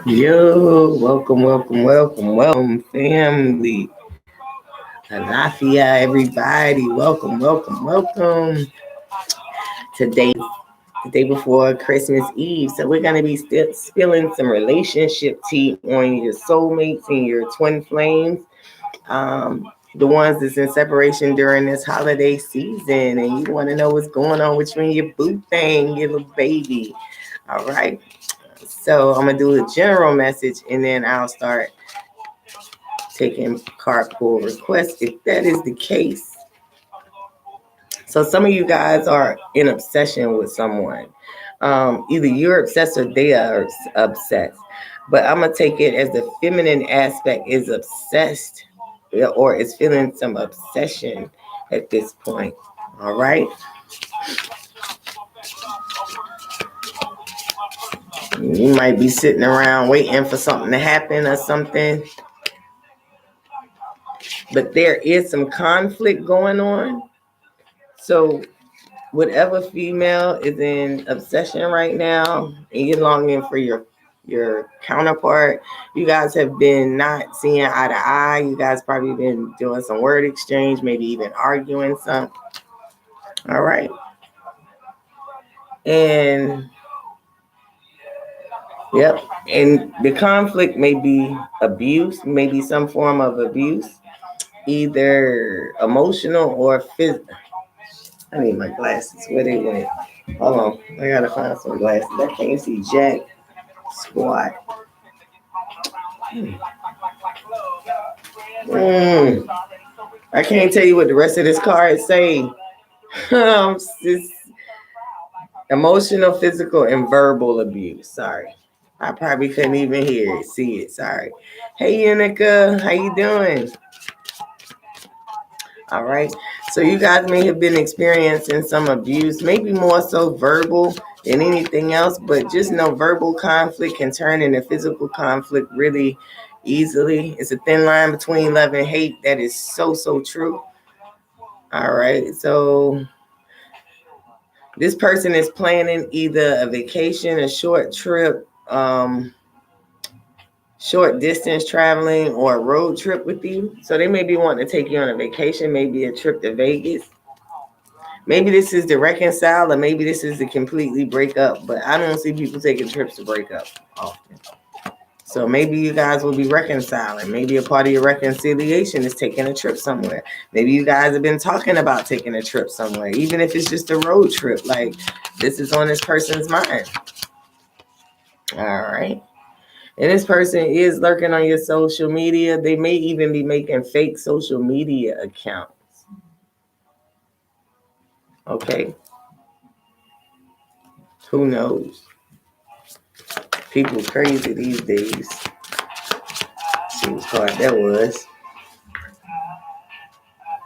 Yo, welcome, family. Alafia, everybody. Welcome. Today, the day before Christmas Eve. So we're gonna be still spilling some relationship tea on your soulmates and your twin flames. The ones that's in separation during this holiday season, and you want to know what's going on with you and your boo thing, your little baby. All right. So I'm gonna do a general message, and then I'll start taking card pull requests if that is the case. So some of you guys are in obsession with someone. Either you're obsessed or they are obsessed. But I'm gonna take it as the feminine aspect is obsessed, or is feeling some obsession at this point. All right. You might be sitting around waiting for something to happen or something. But there is some conflict going on. So whatever female is in obsession right now and you're longing for your counterpart, you guys have been not seeing eye to eye. You guys probably been doing some word exchange, maybe even arguing some. All right. And yep. And the conflict may be abuse, maybe some form of abuse, either emotional or physical. I need my glasses. Where they went? Hold on. I gotta find some glasses. I can't see jack squat. Mm. I can't tell you what the rest of this card say. It's emotional, physical, and verbal abuse. Sorry. I probably couldn't even hear it, see it. Sorry. Hey, Unica. How you doing? All right. So you guys may have been experiencing some abuse, maybe more so verbal than anything else, but just know verbal conflict can turn into physical conflict really easily. It's a thin line between love and hate. That is so true. All right. So this person is planning either a vacation, a short trip, short distance traveling, or a road trip with you. So they may be wanting to take you on a vacation, maybe a trip to Vegas. Maybe this is the reconcile, or maybe this is the completely break up. But I don't see people taking trips to break up often. So maybe you guys will be reconciling. Maybe a part of your reconciliation is taking a trip somewhere. Maybe you guys have been talking about taking a trip somewhere, even if it's just a road trip. Like this is on this person's mind. All right. And this person is lurking on your social media. They may even be making fake social media accounts. Okay. Who knows? People crazy these days. See what card that was.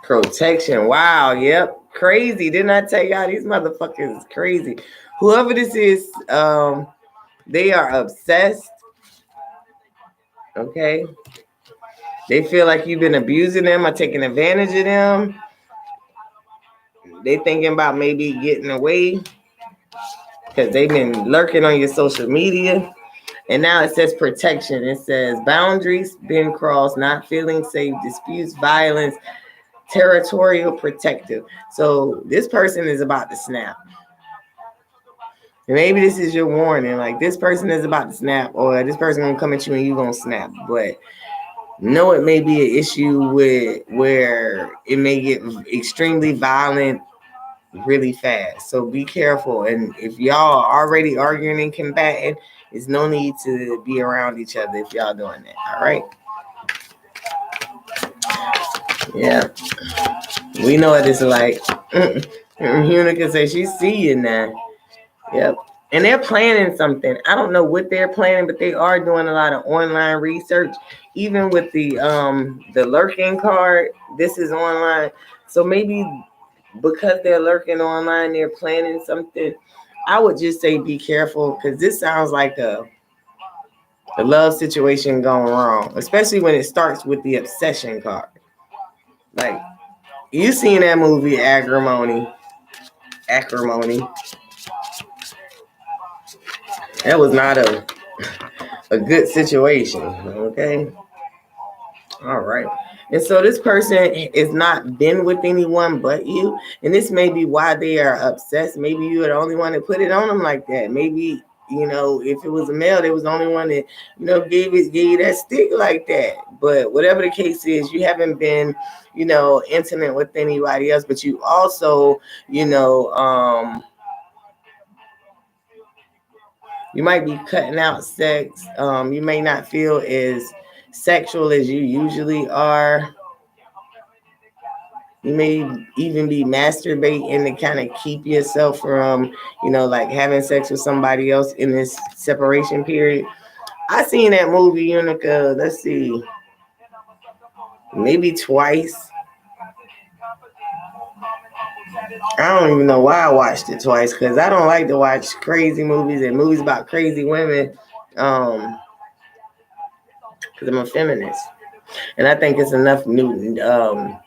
Protection. Wow. Yep. Crazy. Didn't I tell y'all these motherfuckers is crazy? Whoever this is, they are obsessed. Okay. They feel like you've been abusing them or taking advantage of them. They thinking about maybe getting away because they've been lurking on your social media. And now it says protection. It says boundaries been crossed, not feeling safe, disputes, violence, territorial protective. So this person is about to snap. And maybe this is your warning. Like this person is about to snap, or this person gonna come at you and you gonna snap. But no, it may be an issue with where it may get extremely violent really fast. So be careful. And if y'all are already arguing and combating, there's no need to be around each other if y'all doing that. All right. Yeah. We know what it's like. Unica say she see you now. Yep. And they're planning something. I don't know what they're planning, but they are doing a lot of online research. Even with the lurking card, this is online. So maybe because they're lurking online, they're planning something. I would just say be careful, because this sounds like a love situation gone wrong, especially when it starts with the obsession card. Like, you seen that movie Acrimony. That was not a a good situation. Okay. All right. And so this person is not been with anyone but you. And this may be why they are obsessed. Maybe you are the only one that put it on them like that. Maybe, if it was a male, they was the only one that, gave you that stick like that. But whatever the case is, you haven't been, intimate with anybody else, but you also, you might be cutting out sex. You may not feel as sexual as you usually are. You may even be masturbating to kind of keep yourself from, like having sex with somebody else in this separation period. I seen that movie, Unica, let's see, maybe twice. I don't even know why I watched it twice, because I don't like to watch crazy movies and movies about crazy women. Because I'm a feminist. And I think it's enough new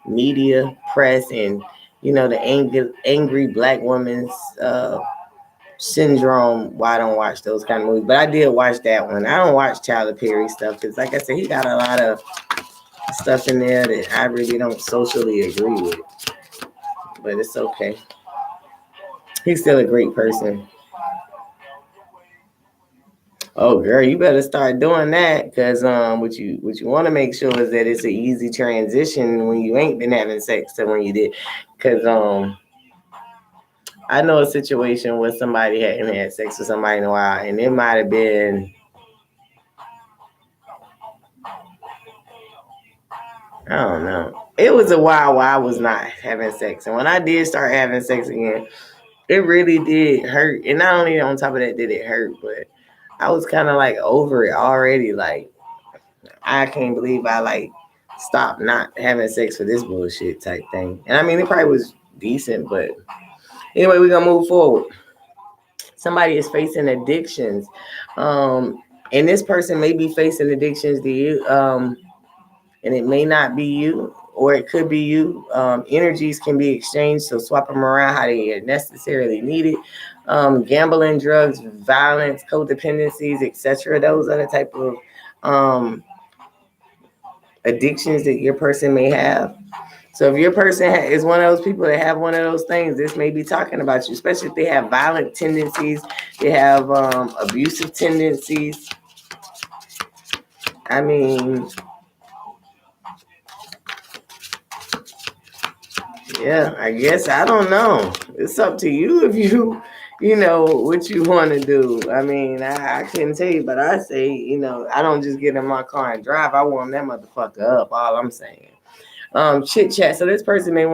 media, press, and the angry black woman's syndrome. Why I don't watch those kind of movies, but I did watch that one. I don't watch Tyler Perry stuff because, like I said, he got a lot of stuff in there that I really don't socially agree with. But it's okay. He's still a great person. Oh, girl, you better start doing that, because what you want to make sure is that it's an easy transition when you ain't been having sex to when you did, because I know a situation where somebody hadn't had sex with somebody in a while, and it might have been, I don't know, it was a while where I was not having sex, and when I did start having sex again, it really did hurt. And not only on top of that did it hurt, but I was kind of like over it already. Like, I can't believe I like stopped not having sex for this bullshit type thing. And I mean, it probably was decent, but anyway, we're gonna move forward. Somebody is facing addictions, and this person may be facing addictions to you, and it may not be you, or it could be you. Energies can be exchanged, so swap them around how they are necessarily needed. Gambling, drugs, violence, codependencies, etc. Those are the type of addictions that your person may have. So if your person is one of those people that have one of those things, this may be talking about you, especially if they have violent tendencies, they have abusive tendencies. I mean, yeah, I guess, I don't know. It's up to you if you know what you want to do. I mean, I couldn't tell you, but I say, I don't just get in my car and drive. I warm that motherfucker up. All I'm saying. Chit chat. So this person they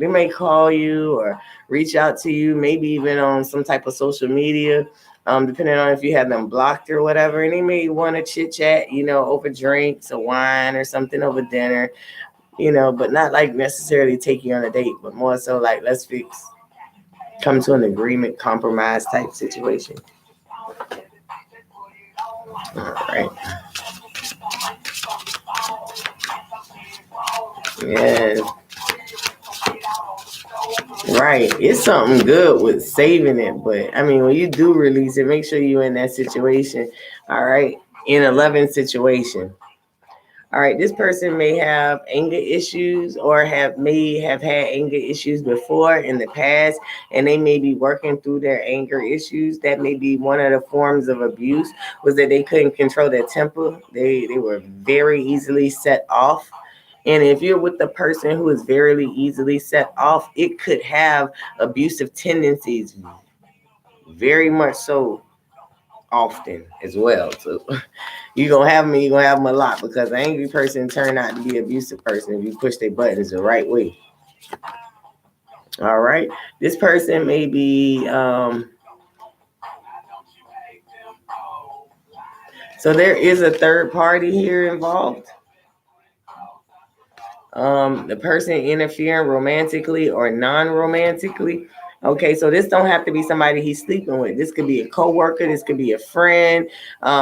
may call you or reach out to you, maybe even on some type of social media, depending on if you have them blocked or whatever. And they may want to chit chat, over drinks or wine or something over dinner, but not like necessarily take you on a date, but more so like, let's come to an agreement, compromise type situation. All right. Yeah. Right. It's something good with saving it, but I mean, when you do release it, make sure you're in that situation. All right. In a loving situation. All right. This person may have anger issues or may have had anger issues before in the past, and they may be working through their anger issues. That may be one of the forms of abuse, was that they couldn't control their temper. They were very easily set off. And if you're with the person who is very easily set off, it could have abusive tendencies, very much so, often as well. So you're gonna have them a lot, because an angry person turn out to be an abusive person if you push their buttons the right way. All right. This person may be so there is a third party here involved. The person interfering romantically or non-romantically. Okay, so this don't have to be somebody he's sleeping with. This could be a coworker. This could be a friend.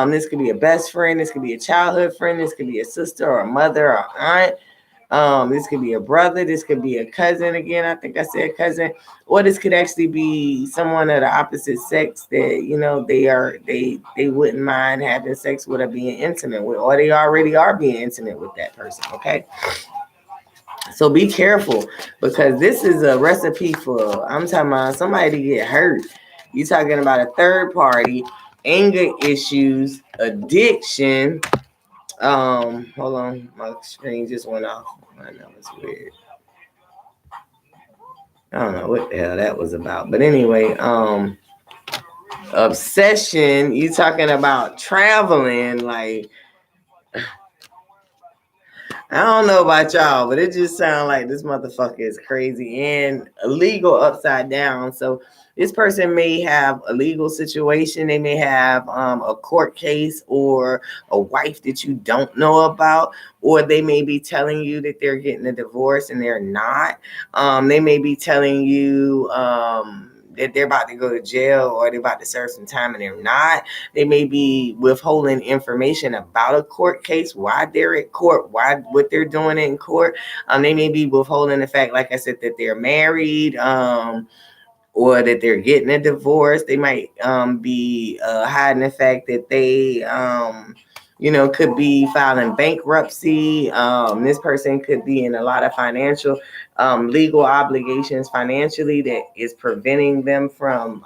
This could be a best friend. This could be a childhood friend. This could be a sister or a mother or aunt. This could be a brother. This could be a cousin. Again, I think I said cousin. Or this could actually be someone of the opposite sex that, you know, they wouldn't mind having sex with or being intimate with, or they already are being intimate with that person. Okay. So be careful, because this is a recipe for, I'm talking about somebody to get hurt. You're talking about a third party, anger issues, addiction. Hold on, my screen just went off. I know it's weird. I don't know what the hell that was about. But anyway, obsession, you talking about traveling, like I don't know about y'all, but it just sounds like this motherfucker is crazy and illegal upside down. So this person may have a legal situation. They may have a court case or a wife that you don't know about, or they may be telling you that they're getting a divorce and they're not. They may be telling you that they're about to go to jail or they're about to serve some time and they're not. They may be withholding information about a court case, why they're at court, what they're doing in court. They may be withholding the fact, like I said, that they're married, or that they're getting a divorce. They might be hiding the fact that they, could be filing bankruptcy. This person could be in a lot of financial, legal obligations financially that is preventing them from,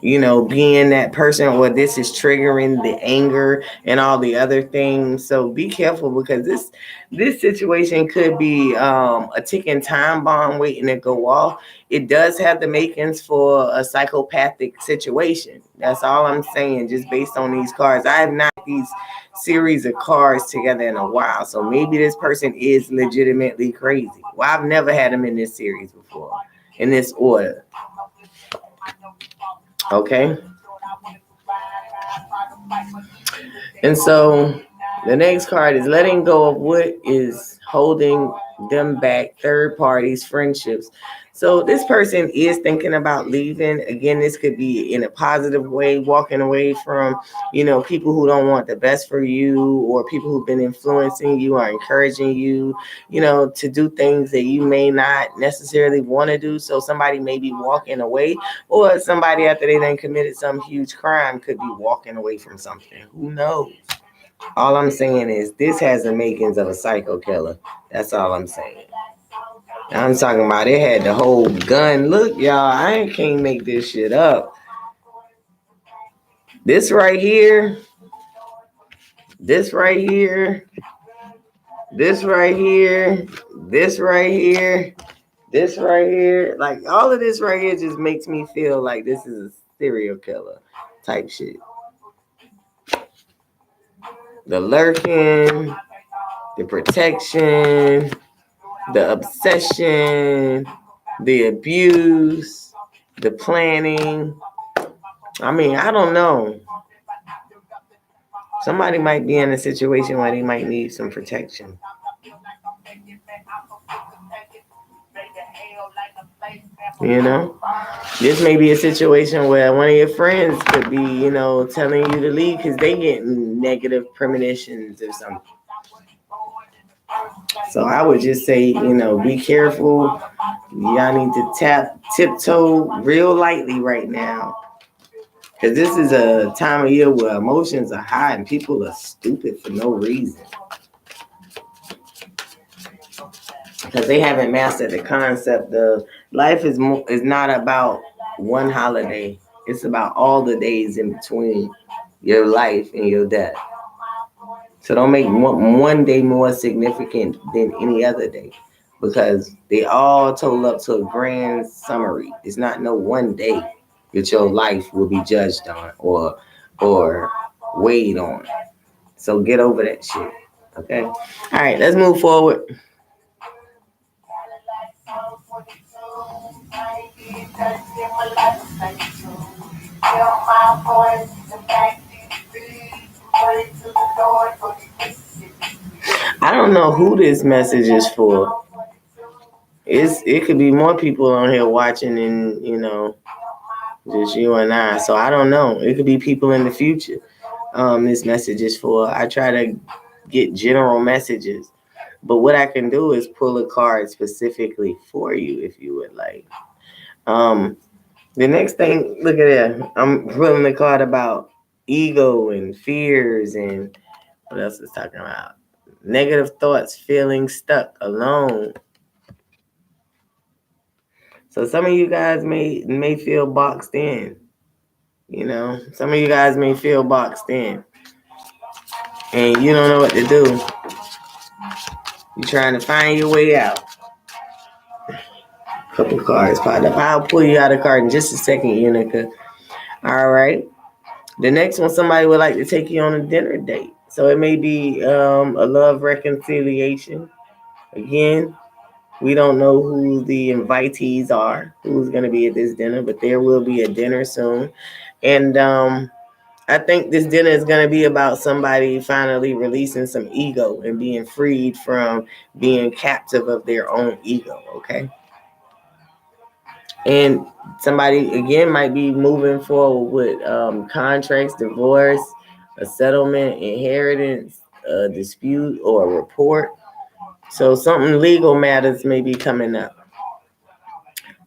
being that person, or this is triggering the anger and all the other things. So be careful, because this situation could be a ticking time bomb waiting to go off. It does have the makings for a psychopathic situation. That's all I'm saying, just based on these cards. I have not these series of cards together in a while, so maybe this person is legitimately crazy. Well, I've never had them in this series before, in this order. Okay. And so the next card is letting go of what is holding them back, third parties, friendships. So this person is thinking about leaving. Again, this could be in a positive way, walking away from, people who don't want the best for you, or people who've been influencing you or encouraging you, to do things that you may not necessarily want to do. So somebody may be walking away, or somebody, after they done committed some huge crime, could be walking away from something. Who knows? All I'm saying is this has the makings of a psycho killer. That's all I'm saying. I'm talking about it had the whole gun. Look, y'all, I can't make this shit up. This right here, this right here, this right here, this right here, this right here. Like, all of this right here just makes me feel like this is a serial killer type shit. The lurking, the protection, the obsession, the abuse, the planning. I mean, I don't know. Somebody might be in a situation where they might need some protection. This may be a situation where one of your friends could be, telling you to leave because they get negative premonitions or something. So I would just say, be careful. Y'all need to tiptoe real lightly right now. Because this is a time of year where emotions are high and people are stupid for no reason. Because they haven't mastered the concept of life is not about one holiday. It's about all the days in between your life and your death. So don't make one day more significant than any other day, because they all total up to a grand summary. It's not no one day that your life will be judged on or weighed on. So get over that shit. Okay? All right, let's move forward. I don't know who this message is for. It could be more people on here watching and, just you and I. So I don't know. It could be people in the future. This message is for. I try to get general messages. But what I can do is pull a card specifically for you if you would like. The next thing, look at that. I'm pulling the card about ego and fears and what else is talking about? Negative thoughts, feeling stuck, alone. So some of you guys may feel boxed in. You know, some of you guys may feel boxed in, and you don't know what to do. You're trying to find your way out. Couple cards popped up. I'll pull you out of the card in just a second, Unica. All right. The next one, somebody would like to take you on a dinner date. So it may be a love reconciliation. Again, we don't know who the invitees are, who's going to be at this dinner, but there will be a dinner soon. And I think this dinner is going to be about somebody finally releasing some ego and being freed from being captive of their own ego, okay? And somebody, again, might be moving forward with contracts, divorce, a settlement, inheritance, a dispute, or a report. So something legal matters may be coming up.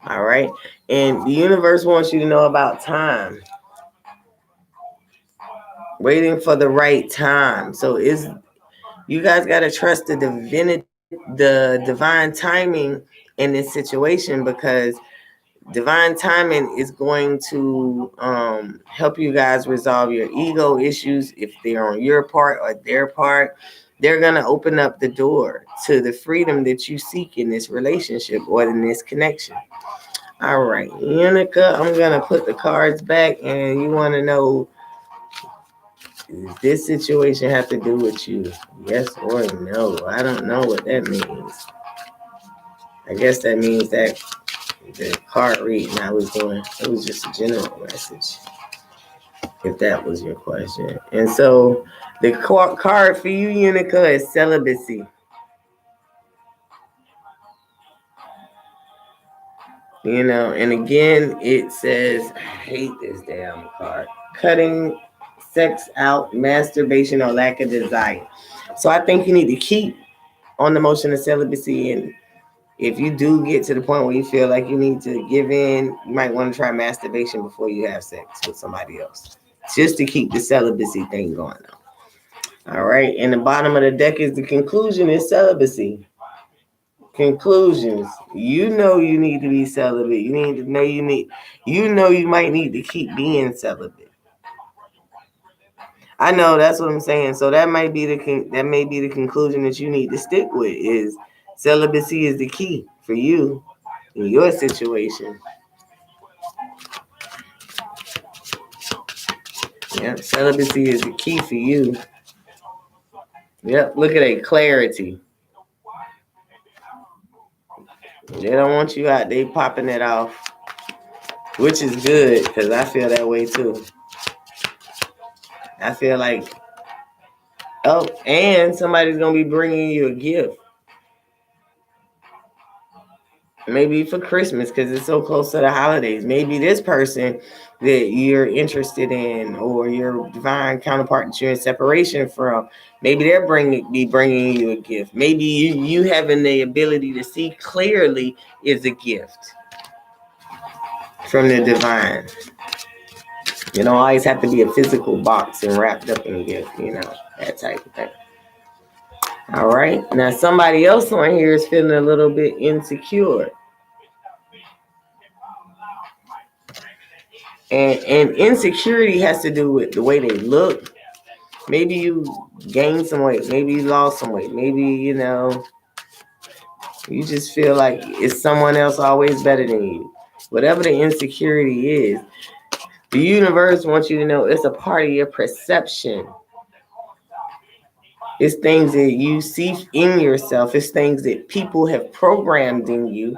All right. And the universe wants you to know about time. Waiting for the right time. So you guys got to trust the divine timing in this situation, because divine timing is going to help you guys resolve your ego issues if they're on your part or their part. They're going to open up the door to the freedom that you seek in this relationship or in this connection. All right, Unica, I'm going to put the cards back, and you want to know, does this situation have to do with you? Yes or no? I don't know what that means. I guess that means that the card reading I was doing, it was just a general message, if that was your question. And so the card for you, Unica, is celibacy. You know, and again, it says, I hate this damn card, cutting sex out, masturbation, or lack of desire. So I think you need to keep on the motion of celibacy. And if you do get to the point where you feel like you need to give in, you might want to try masturbation before you have sex with somebody else, just to keep the celibacy thing going on. All right. And the bottom of the deck is the conclusion is celibacy. Conclusions. You know you need to be celibate. You need to know you might need to keep being celibate. I know, that's what I'm saying. So that may be the conclusion that you need to stick with, is celibacy is the key for you in your situation. Yeah, celibacy is the key for you. Yep, look at that clarity. They don't want you out there popping it off, which is good, because I feel that way too. I feel like, oh, and somebody's going to be bringing you a gift. Maybe for Christmas, because it's so close to the holidays. Maybe this person that you're interested in, or your divine counterpart that you're in separation from, maybe they're bringing you a gift. Maybe you having the ability to see clearly is a gift from the divine. You don't always have to be a physical box and wrapped up in a gift, that type of thing. All right. Now, somebody else on here is feeling a little bit insecure. And insecurity has to do with the way they look. Maybe you gained some weight. Maybe you lost some weight. Maybe, you just feel like it's someone else always better than you. Whatever the insecurity is, the universe wants you to know it's a part of your perception. It's things that you see in yourself. It's things that people have programmed in you.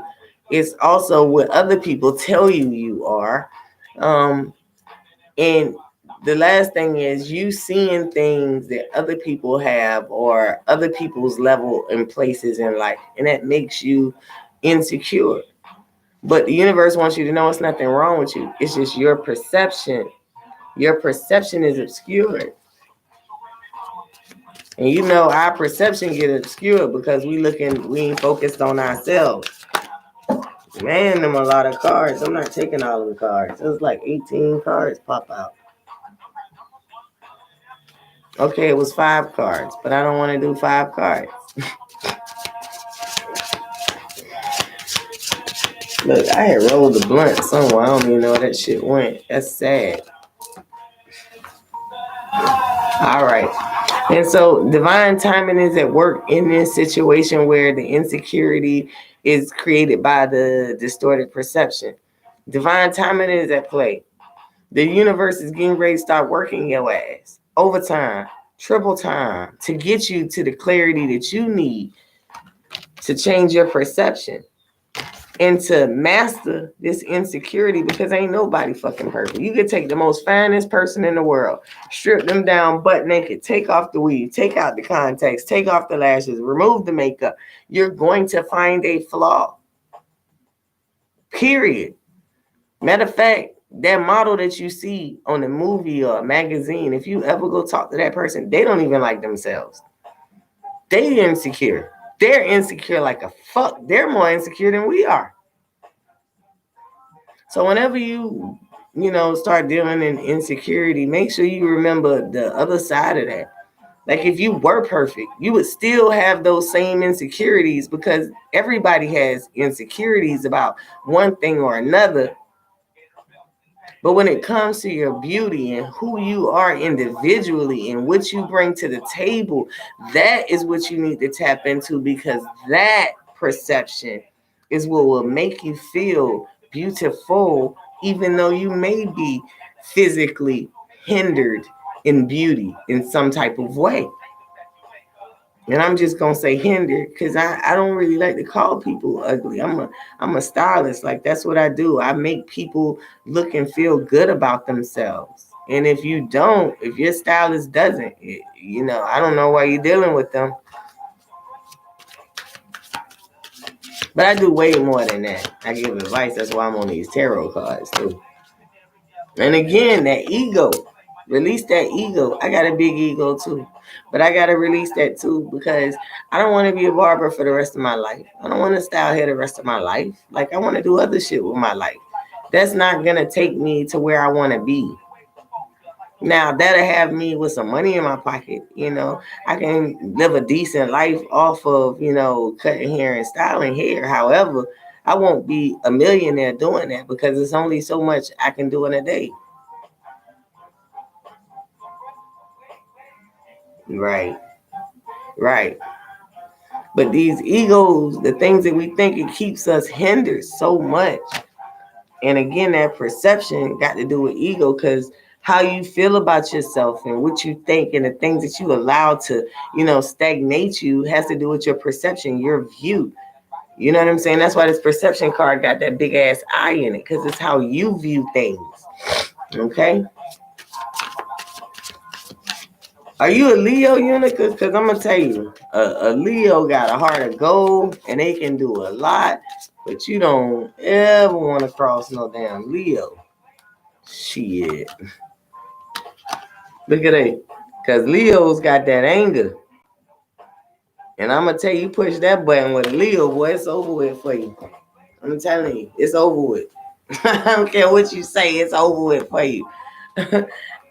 It's also what other people tell you are. And the last thing is you seeing things that other people have, or other people's level and places in life. And that makes you insecure. But the universe wants you to know it's nothing wrong with you. It's just your perception. Your perception is obscured. And you know, our perception get obscured because we ain't focused on ourselves. Man, them a lot of cards. I'm not taking all of the cards. It was like 18 cards pop out. Okay, it was 5 cards, but I don't want to do 5 cards. Look, I had rolled the blunt somewhere. I don't even know where that shit went. That's sad. All right. And so divine timing is at work in this situation where the insecurity is created by the distorted perception. Divine timing is at play. The universe is getting ready to start working your ass overtime, triple time to get you to the clarity that you need to change your perception and to master this insecurity, because ain't nobody fucking perfect. You could take the most finest person in the world, strip them down butt naked, take off the weave, take out the contacts, take off the lashes, remove the makeup. You're going to find a flaw. Period. Matter of fact, that model that you see on a movie or a magazine, if you ever go talk to that person, they don't even like themselves. They insecure. They're insecure like a fuck. They're more insecure than we are. So whenever you start dealing in insecurity, make sure you remember the other side of that. Like if you were perfect, you would still have those same insecurities, because everybody has insecurities about one thing or another. But when it comes to your beauty and who you are individually and what you bring to the table, that is what you need to tap into, because that perception is what will make you feel beautiful, even though you may be physically hindered in beauty in some type of way. And I'm just gonna say hindered because I don't really like to call people ugly. I'm a stylist. Like that's what I do. I make people look and feel good about themselves. And if your stylist doesn't, I don't know why you're dealing with them. But I do way more than that. I give advice. That's why I'm on these tarot cards too. And again, that ego. Release that ego. I got a big ego too. But I got to release that too, because I don't want to be a barber for the rest of my life. I don't want to style hair the rest of my life. Like I want to do other shit with my life. That's not going to take me to where I want to be. Now, that'll have me with some money in my pocket. I can live a decent life off of, cutting hair and styling hair. However, I won't be a millionaire doing that because it's only so much I can do in a day. Right. But these egos, the things that we think, it keeps us hindered so much. And again, that perception got to do with ego, because how you feel about yourself and what you think and the things that you allow to, stagnate you has to do with your perception, your view. You know what I'm saying? That's why this perception card got that big ass eye in it, because it's how you view things. Okay? Are you a Leo unit? Because I'm going to tell you, a Leo got a heart of gold and they can do a lot, but you don't ever want to cross no damn Leo. Shit. Look at that. Because Leo's got that anger. And I'm going to tell you, push that button with a Leo, boy, it's over with for you. I'm telling you, it's over with. I don't care what you say, it's over with for you.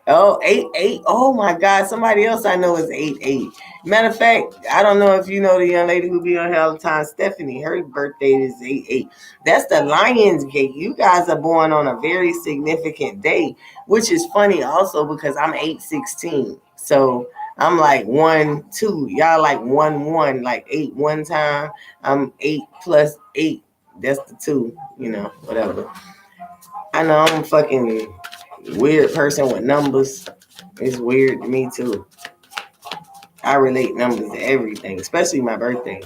Oh, 8-8. Oh my God. Somebody else I know is 8-8. Matter of fact, I don't know if you know the young lady who be on here all the time, Stephanie. Her birthday is 8-8. That's the Lion's Gate. You guys are born on a very significant day, which is funny also because I'm 8-16. So I'm like 1-2. Y'all like 1-1, like 8 one time. I'm 8 plus 8. That's the 2, whatever. I know I'm a fucking weird person with numbers. It's weird to me too. I relate numbers to everything, especially my birthday.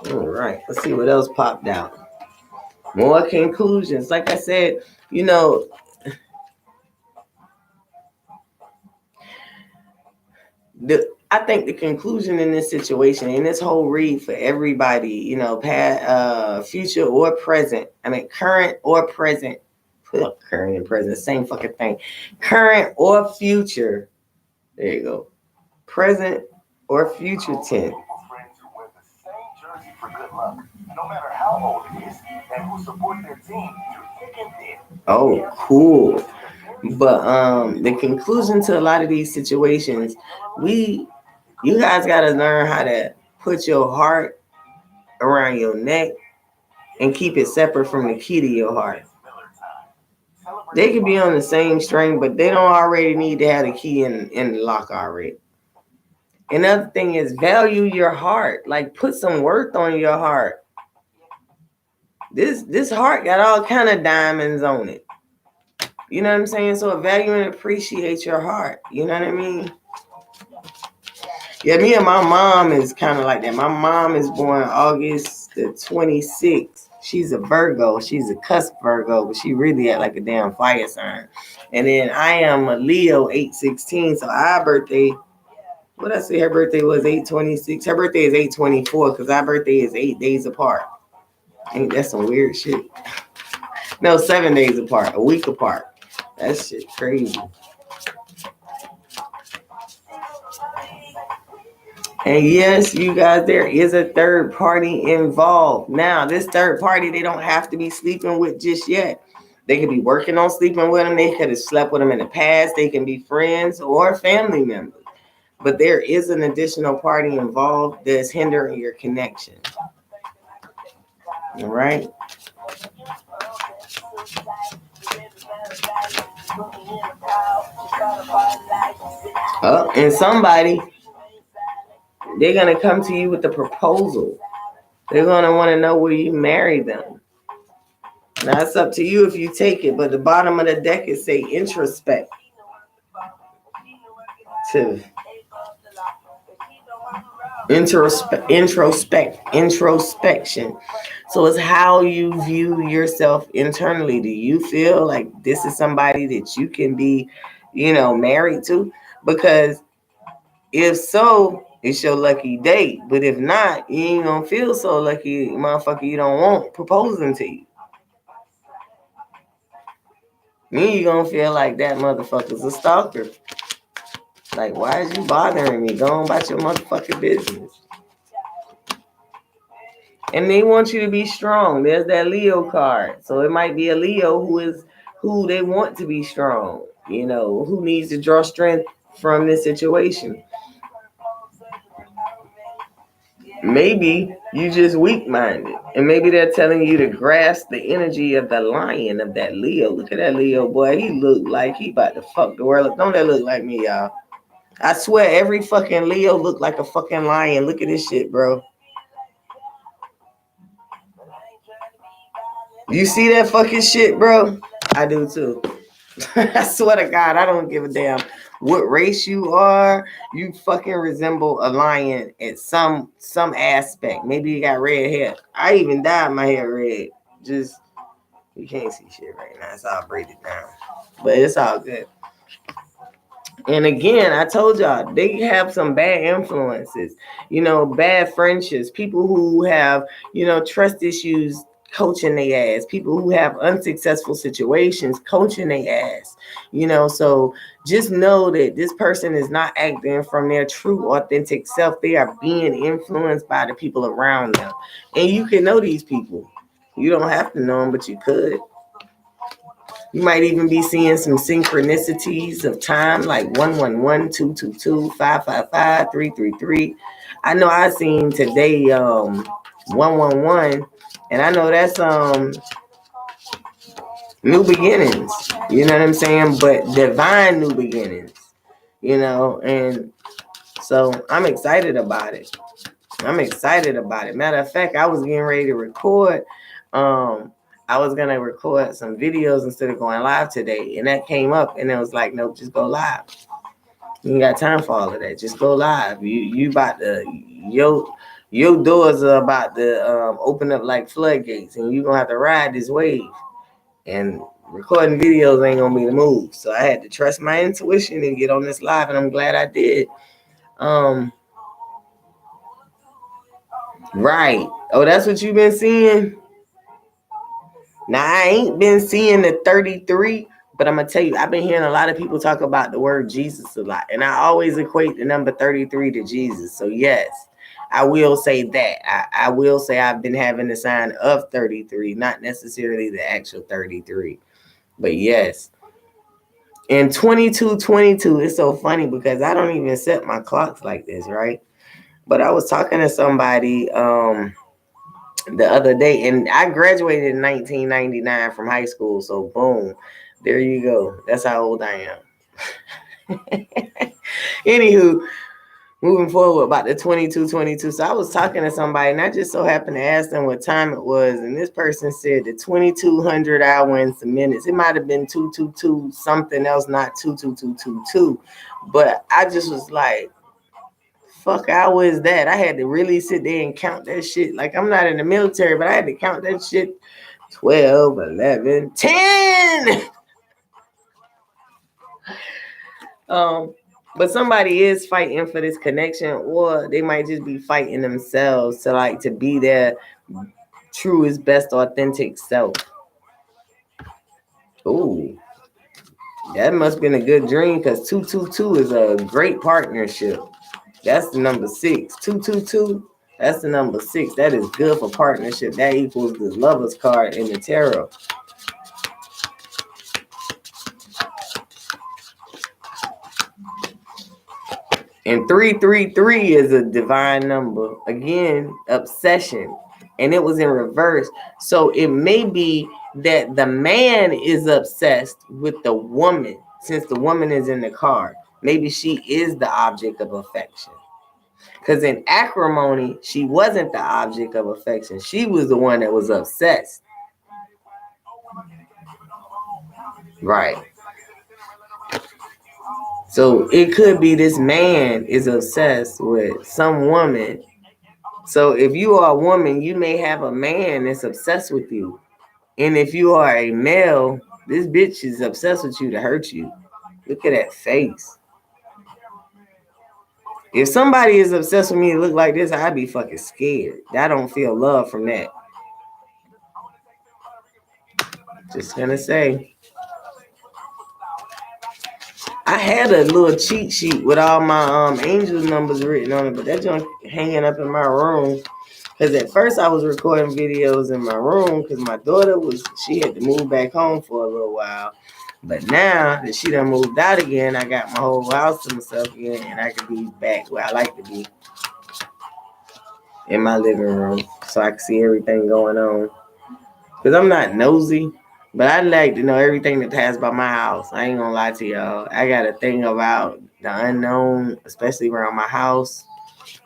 All right, let's see what else popped out. More conclusions. Like I said, I think the conclusion in this situation, in this whole read for everybody, past, future or present. I mean, current or present Current and present, same fucking thing. Current or future. There you go. Present or future tense. Oh, cool. But the conclusion to a lot of these situations, you guys gotta learn how to put your heart around your neck and keep it separate from the key to your heart. They could be on the same string, but they don't already need to have the key in the lock already. Another thing is value your heart. Like put some worth on your heart. This heart got all kind of diamonds on it. You know what I'm saying? So value and appreciate your heart. You know what I mean? Yeah, me and my mom is kind of like that. My mom is born August the 26th. She's a Virgo. She's a cusp Virgo, but she really act like a damn fire sign. And then I am a Leo 8/16. So our birthday, what I say her birthday was 8/26. Her birthday is 8/24 because our birthday is 8 days apart. Ain't that some weird shit? No, 7 days apart, a week apart. That shit crazy. And yes, you guys, there is a third party involved. Now, this third party, they don't have to be sleeping with just yet. They could be working on sleeping with them. They could have slept with them in the past. They can be friends or family members. But there is an additional party involved that's hindering your connection. All right. Oh, and somebody, they're going to come to you with a proposal. They're going to want to know will you marry them. Now, it's up to you if you take it, but the bottom of the deck is say introspect. Introspection. So it's how you view yourself internally. Do you feel like this is somebody that you can be, married to? Because if so, it's your lucky day. But if not, you ain't gonna feel so lucky, motherfucker. You don't want proposing to you. Then you gonna feel like that motherfucker's a stalker. Like, why is you bothering me? Go on about your motherfucking business. And they want you to be strong. There's that Leo card. So it might be a Leo who they want to be strong, who needs to draw strength from this situation. Maybe you just weak-minded. And maybe they're telling you to grasp the energy of the lion of that Leo. Look at that Leo boy. He look like he about to fuck the world up. Don't that look like me, y'all? I swear every fucking Leo look like a fucking lion. Look at this shit, bro. You see that fucking shit, bro? I do too. I swear to God, I don't give a damn what race you are. You fucking resemble a lion at some aspect. Maybe you got red hair. I even dyed my hair red. Just you can't see shit right now. It's all braided down, but it's all good. And again, I told y'all, they have some bad influences, bad friendships, people who have, trust issues coaching their ass, people who have unsuccessful situations coaching their ass, so just know that this person is not acting from their true, authentic self. They are being influenced by the people around them. And you can know these people. You don't have to know them, but you could. You might even be seeing some synchronicities of time, like 111, 222, 555, 333. I know I seen today 111, and I know that's new beginnings. You know what I'm saying? But divine new beginnings. And so I'm excited about it. Matter of fact, I was getting ready to record. I was gonna record some videos instead of going live today, and that came up, and it was like, nope, just go live. You ain't got time for all of that. Just go live. You about to your doors are about to open up like floodgates, and you're gonna have to ride this wave. And recording videos ain't gonna be the move. So I had to trust my intuition and get on this live, and I'm glad I did. Right. Oh, that's what you've been seeing? Now, I ain't been seeing the 33, but I'm going to tell you, I've been hearing a lot of people talk about the word Jesus a lot. And I always equate the number 33 to Jesus. So, yes, I will say that. I will say I've been having the sign of 33, not necessarily the actual 33. But, yes. And 2222 is so funny because I don't even set my clocks like this, right? But I was talking to somebody the other day, and I graduated in 1999 from high school. So boom, there you go. That's how old I am. Anywho, moving forward about the 2222. So I was talking to somebody, and I just so happened to ask them what time it was, and this person said the 2200 hour and some minutes. It might have been 222 something else, not 22222. But I just was like, fuck hour is that? I had to really sit there and count that shit. Like, I'm not in the military, but I had to count that shit. 12, 11, 10. But somebody is fighting for this connection, or they might just be fighting themselves to like to be their truest, best, authentic self. Ooh, that must have been a good dream, because 222 is a great partnership. That's the number 6. 222. That's the number 6. That is good for partnership. That equals the Lover's card in the tarot. And 333 is a divine number. Again, obsession. And it was in reverse. So it may be that the man is obsessed with the woman, since the woman is in the card. Maybe she is the object of affection. Because in acrimony, she wasn't the object of affection. She was the one that was obsessed. Right. So it could be this man is obsessed with some woman. So if you are a woman, you may have a man that's obsessed with you. And if you are a male, this bitch is obsessed with you to hurt you. Look at that face. If somebody is obsessed with me and look like this, I'd be fucking scared. I don't feel love from that. Just gonna say. I had a little cheat sheet with all my angel numbers written on it, but that junk hanging up in my room. Because at first I was recording videos in my room because my daughter she had to move back home for a little while. But now that she done moved out again, I got my whole house to myself again, and I can be back where I like to be, in my living room, so I can see everything going on. Because I'm not nosy, but I like to know everything that passed by my house. I ain't gonna lie to y'all. I got a thing about the unknown, especially around my house.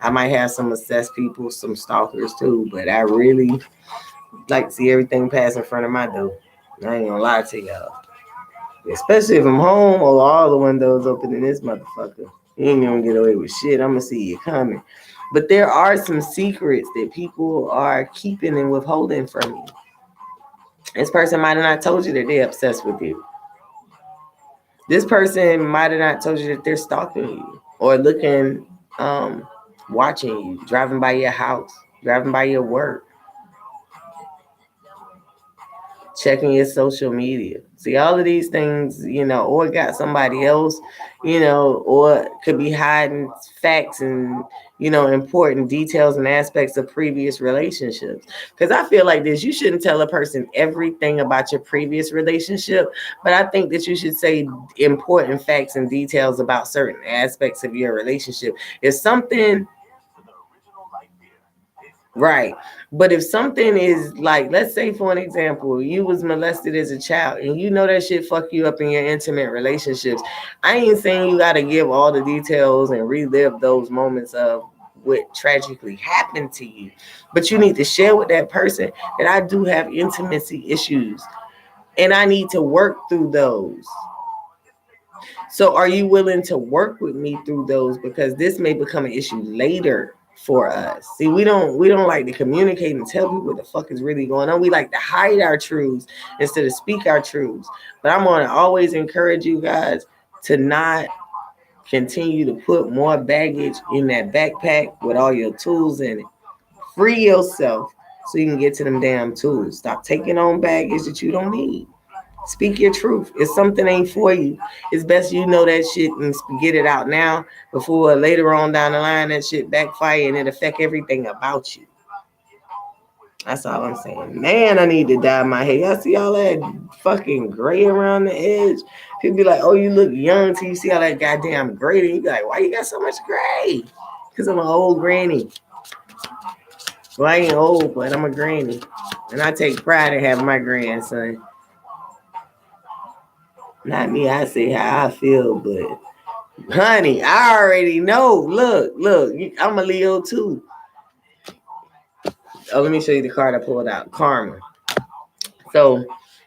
I might have some obsessed people, some stalkers too, but I really like to see everything pass in front of my door. I ain't gonna lie to y'all. Especially if I'm home or all the windows open in this motherfucker. You ain't gonna get away with shit. I'm gonna see you coming. But there are some secrets that people are keeping and withholding from you. This person might have not told you that they're obsessed with you. This person might have not told you that they're stalking you or looking, watching you, driving by your house, driving by your work, checking your social media. See, all of these things, or got somebody else, or could be hiding facts and, important details and aspects of previous relationships. Because I feel like this, you shouldn't tell a person everything about your previous relationship, but I think that you should say important facts and details about certain aspects of your relationship. If something Right. But if something is like, let's say for an example, you was molested as a child and you know that shit fuck you up in your intimate relationships. I ain't saying you got to give all the details and relive those moments of what tragically happened to you, but you need to share with that person that I do have intimacy issues and I need to work through those. So are you willing to work with me through those? Because this may become an issue later for us. See, we don't like to communicate and tell people what the fuck is really going on. We like to hide our truths instead of speak our truths. But I'm going to always encourage you guys to not continue to put more baggage in that backpack with all your tools in it. Free yourself so you can get to them damn tools. Stop taking on baggage that you don't need. Speak your truth. If something ain't for you, it's best you know that shit and get it out now before later on down the line that shit backfire and it affect everything about you. That's all I'm saying. Man, I need to dye my hair. Y'all see all that fucking gray around the edge? People be like, oh, you look young till you see all that goddamn gray. And you be like, why you got so much gray? Because I'm an old granny. Well, I ain't old, but I'm a granny. And I take pride in having my grandson. Not me, I say how I feel, but honey, I already know. Look, I'm a Leo too. Oh, let me show you the card I pulled out. Karma. So,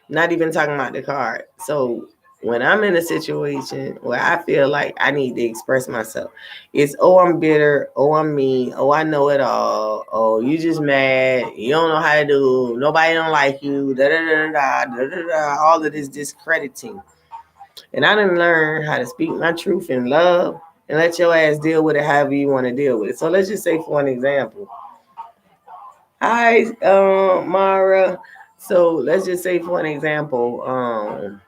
not even talking about the card. So, when I'm in a situation where I feel like I need to express myself, it's, oh, I'm bitter. Oh, I'm mean. Oh, I know it all. Oh, you just mad. You don't know how to do. Nobody don't like you. Da da da da da da da. All of this discrediting. And I didn't learn how to speak my truth in love and let your ass deal with it however you want to deal with it. So let's just say, for an example, hi, Mara. So let's just say, for an example,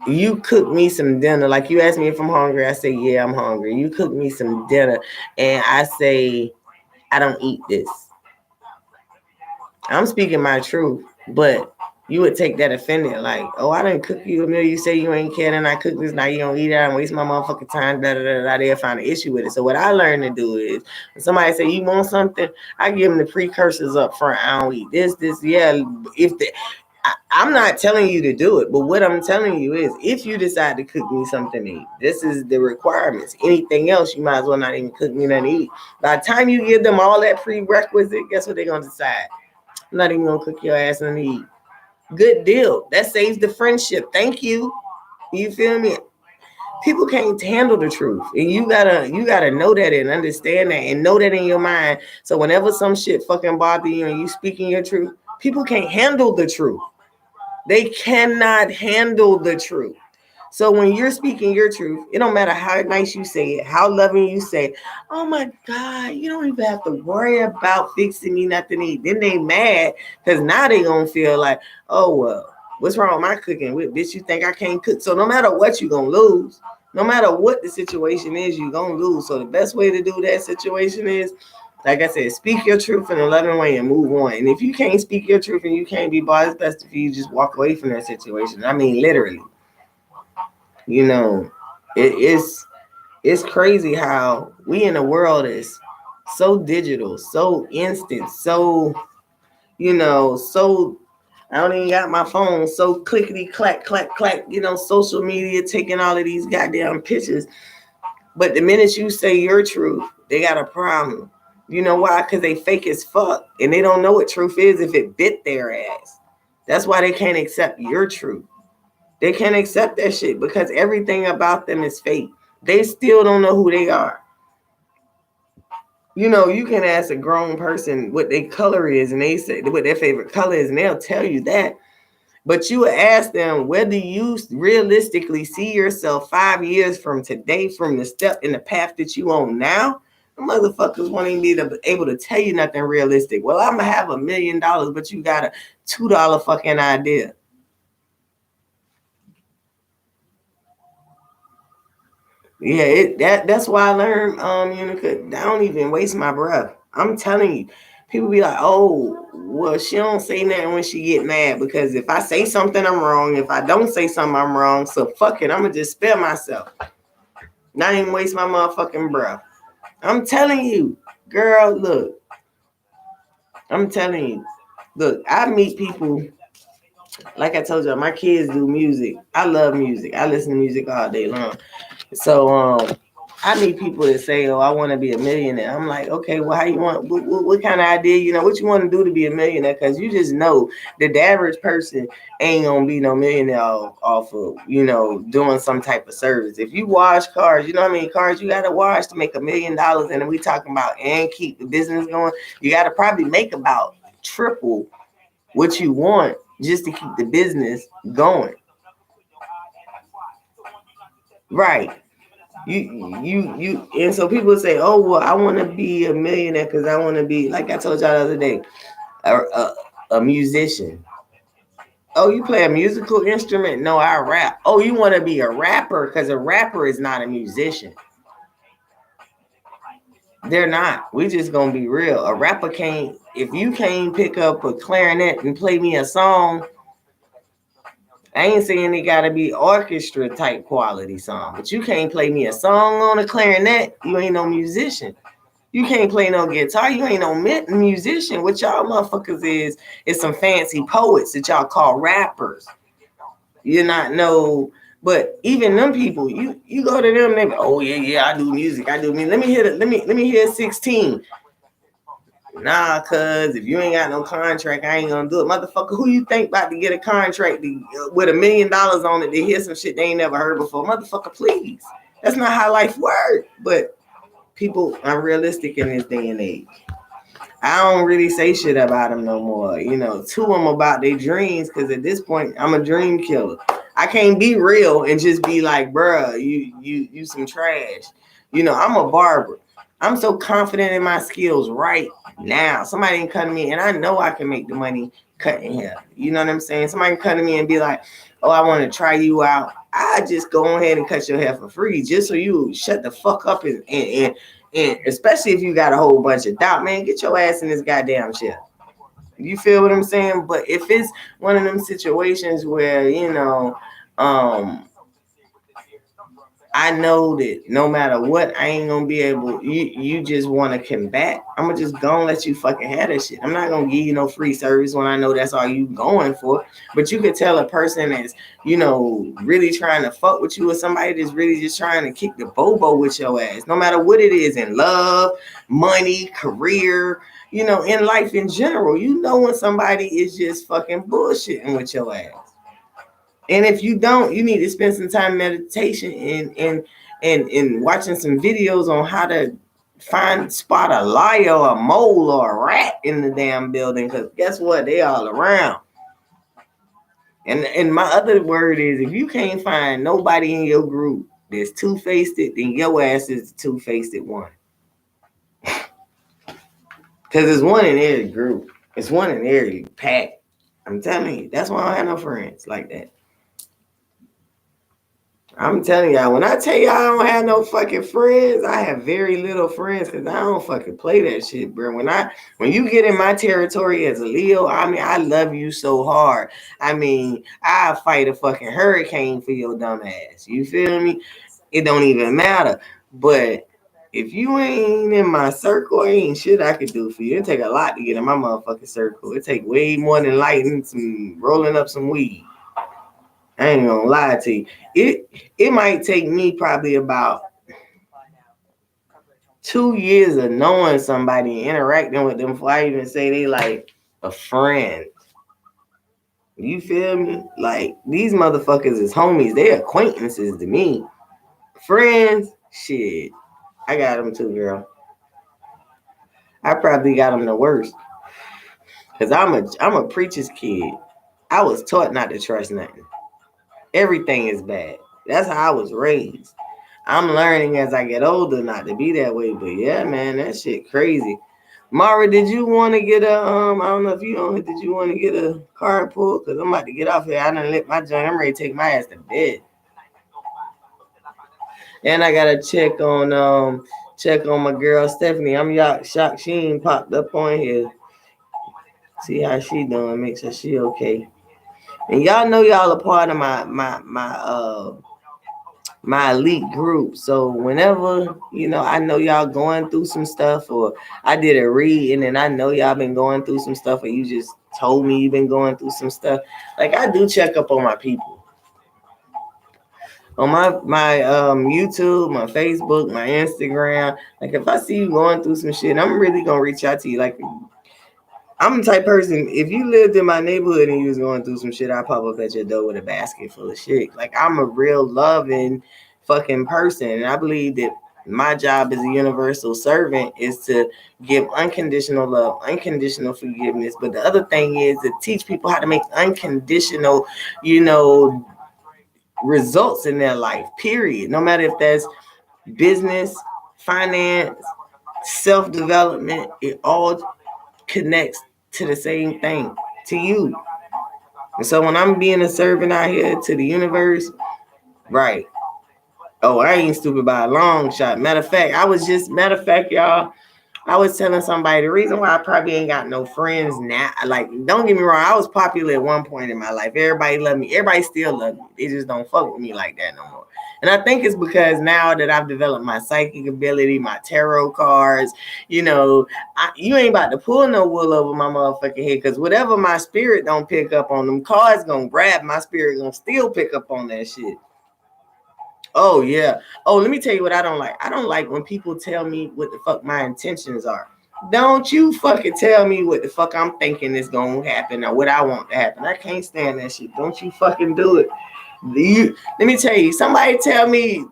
you cook me some dinner. Like you asked me if I'm hungry. I say, yeah, I'm hungry. You cook me some dinner and I say, I don't eat this. I'm speaking my truth, but you would take that offended, like, oh, I didn't cook you a meal. You say you ain't care, and I cook this. Now you don't eat it. I don't waste my motherfucking time. Da da da da. They'll find an issue with it. So what I learned to do is, when somebody say you want something, I give them the precursors up front. I don't eat this. Yeah. If the I'm not telling you to do it, but what I'm telling you is, if you decide to cook me something to eat, this is the requirements. Anything else, you might as well not even cook me nothing to eat. By the time you give them all that prerequisite, guess what they're gonna decide? I'm not even gonna cook your ass and eat. Good deal. That saves the friendship. Thank you. You feel me? People can't handle the truth, and you gotta know that and understand that and know that in your mind. So whenever some shit fucking bother you and you speaking your truth, people can't handle the truth. They cannot handle the truth. So when you're speaking your truth, it don't matter how nice you say it, how loving you say it. Oh my God, you don't even have to worry about fixing me nothing to eat. Then they mad because now they gonna feel like, oh well, what's wrong with my cooking? Bitch, you think I can't cook? So no matter what, you gonna lose. No matter what the situation is, you gonna lose. So the best way to do that situation is, like I said, speak your truth in a loving way and move on. And if you can't speak your truth and you can't be boss, it's best if you just walk away from that situation. I mean, literally. You know, it's crazy how we in the world is so digital, so instant, so, so I don't even got my phone, so clickety clack, clack, clack, social media taking all of these goddamn pictures. But the minute you say your truth, they got a problem. You know why? Because they fake as fuck and they don't know what truth is if it bit their ass. That's why they can't accept your truth. They can't accept that shit because everything about them is fake. They still don't know who they are. You can ask a grown person what their color is and they say what their favorite color is and they'll tell you that. But you would ask them, whether you realistically see yourself 5 years from today, from the step in the path that you on now, the motherfuckers won't even be able to tell you nothing realistic. Well, I'm going to have $1 million, but you got a $2 fucking idea. Yeah, that's why I learned I don't even waste my breath. I'm telling you, people be like, oh, well, she don't say nothing when she get mad because if I say something, I'm wrong. If I don't say something, I'm wrong. So fuck it, I'm gonna just spare myself, not even waste my motherfucking breath. I'm telling you, girl, look, I'm telling you, look, I meet people. Like I told you, my kids do music. I love music. I listen to music all day long. So I meet people that say, oh, I want to be a millionaire. I'm like, okay, well, how you want, what kind of idea, what you want to do to be a millionaire? Because you just know that the average person ain't going to be no millionaire off of, doing some type of service. If you wash cars, you know how many cars you got to wash to make $1 million? And then we talking about and keep the business going. You got to probably make about triple what you want just to keep the business going. Right. And so people say, oh well, I want to be a millionaire because I want to be, like I told y'all the other day, a musician. Oh, you play a musical instrument? No, I rap. Oh, you want to be a rapper because a rapper is not a musician. They're not. We just gonna be real. A rapper can't. If you can't pick up a clarinet and play me a song, I ain't saying it gotta be orchestra type quality song, but you can't play me a song on a clarinet. You ain't no musician. You can't play no guitar. You ain't no musician. What y'all motherfuckers is some fancy poets that y'all call rappers. You're not no. But even them people, you go to them, they go, oh yeah, I do music, I do music. Let me hear 16. Nah, cuz if you ain't got no contract, I ain't gonna do it. Motherfucker, who you think about to get a contract with $1 million on it to hear some shit they ain't never heard before? Motherfucker, please. That's not how life works. But people unrealistic in this day and age. I don't really say shit about them no more. To them about their dreams, because at this point, I'm a dream killer. I can't be real and just be like, bruh, you some trash. I'm a barber. I'm so confident in my skills right now. Somebody can come to me and I know I can make the money cutting hair. You know what I'm saying? Somebody can come to me and be like, oh, I want to try you out. I just go ahead and cut your hair for free just so you shut the fuck up and especially if you got a whole bunch of doubt, man, get your ass in this goddamn chair. You feel what I'm saying? But if it's one of them situations where, I know that no matter what, I ain't gonna be able. You just want to combat. I'm gonna just go and let you fucking have that shit. I'm not gonna give you no free service when I know that's all you going for. But you could tell a person that's really trying to fuck with you, or somebody that's really just trying to kick the bobo with your ass. No matter what it is, in love, money, career, in life in general. When somebody is just fucking bullshitting with your ass. And if you don't, you need to spend some time meditation and watching some videos on how to spot a liar or a mole or a rat in the damn building. Because guess what? They all around. And my other word is, if you can't find nobody in your group that's two-faced, then your ass is the two-faced one. Because there's one in every group. It's one in every pack. I'm telling you, that's why I don't have no friends like that. I'm telling y'all, when I tell y'all I don't have no fucking friends, I have very little friends because I don't fucking play that shit, bro. When you get in my territory as a Leo, I love you so hard. I fight a fucking hurricane for your dumb ass. You feel me? It don't even matter. But if you ain't in my circle, ain't shit I could do for you. It take a lot to get in my motherfucking circle. It take way more than lighting some, rolling up some weed. I ain't gonna lie to you. It might take me probably about 2 years of knowing somebody and interacting with them before I even say they like a friend. You feel me? Like, these motherfuckers is homies. They acquaintances to me. Friends, shit. I got them too, girl. I probably got them the worst. Cause I'm a preacher's kid. I was taught not to trust nothing. Everything is bad. That's how I was raised. I'm learning as I get older not to be that way, but yeah, man, that shit crazy. Mara, did you want to get a I don't know if you on it, did you want to get a card pull? Cause I'm about to get off here. I done lit my joint. I'm ready to take my ass to bed. And I gotta check on my girl Stephanie. I'm shocked she ain't popped up on here. See how she doing, make sure she okay. And y'all know y'all a part of my elite group. So whenever, I know y'all going through some stuff, or I did a read and I know y'all been going through some stuff, or you just told me you've been going through some stuff. Like, I do check up on my people. On my YouTube, my Facebook, my Instagram. Like, if I see you going through some shit, I'm really gonna reach out to you. Like, I'm the type person, if you lived in my neighborhood and you was going through some shit, I'd pop up at your door with a basket full of shit. Like, I'm a real loving fucking person. And I believe that my job as a universal servant is to give unconditional love, unconditional forgiveness. But the other thing is to teach people how to make unconditional, results in their life, period. No matter if that's business, finance, self-development, it all connects to the same thing, to you. And so when I'm being a servant out here to the universe, right. Oh, I ain't stupid by a long shot. Matter of fact, y'all, I was telling somebody the reason why I probably ain't got no friends now. Like, don't get me wrong, I was popular at one point in my life. Everybody loved me. Everybody still love me. They just don't fuck with me like that no more. And I think it's because now that I've developed my psychic ability, my tarot cards, you ain't about to pull no wool over my motherfucking head, because whatever my spirit don't pick up on, them cards gonna grab my spirit, gonna still pick up on that shit. Oh, yeah. Oh, let me tell you what I don't like. I don't like when people tell me what the fuck my intentions are. Don't you fucking tell me what the fuck I'm thinking is going to happen or what I want to happen. I can't stand that shit. Don't you fucking do it. Let me tell you, somebody tell me,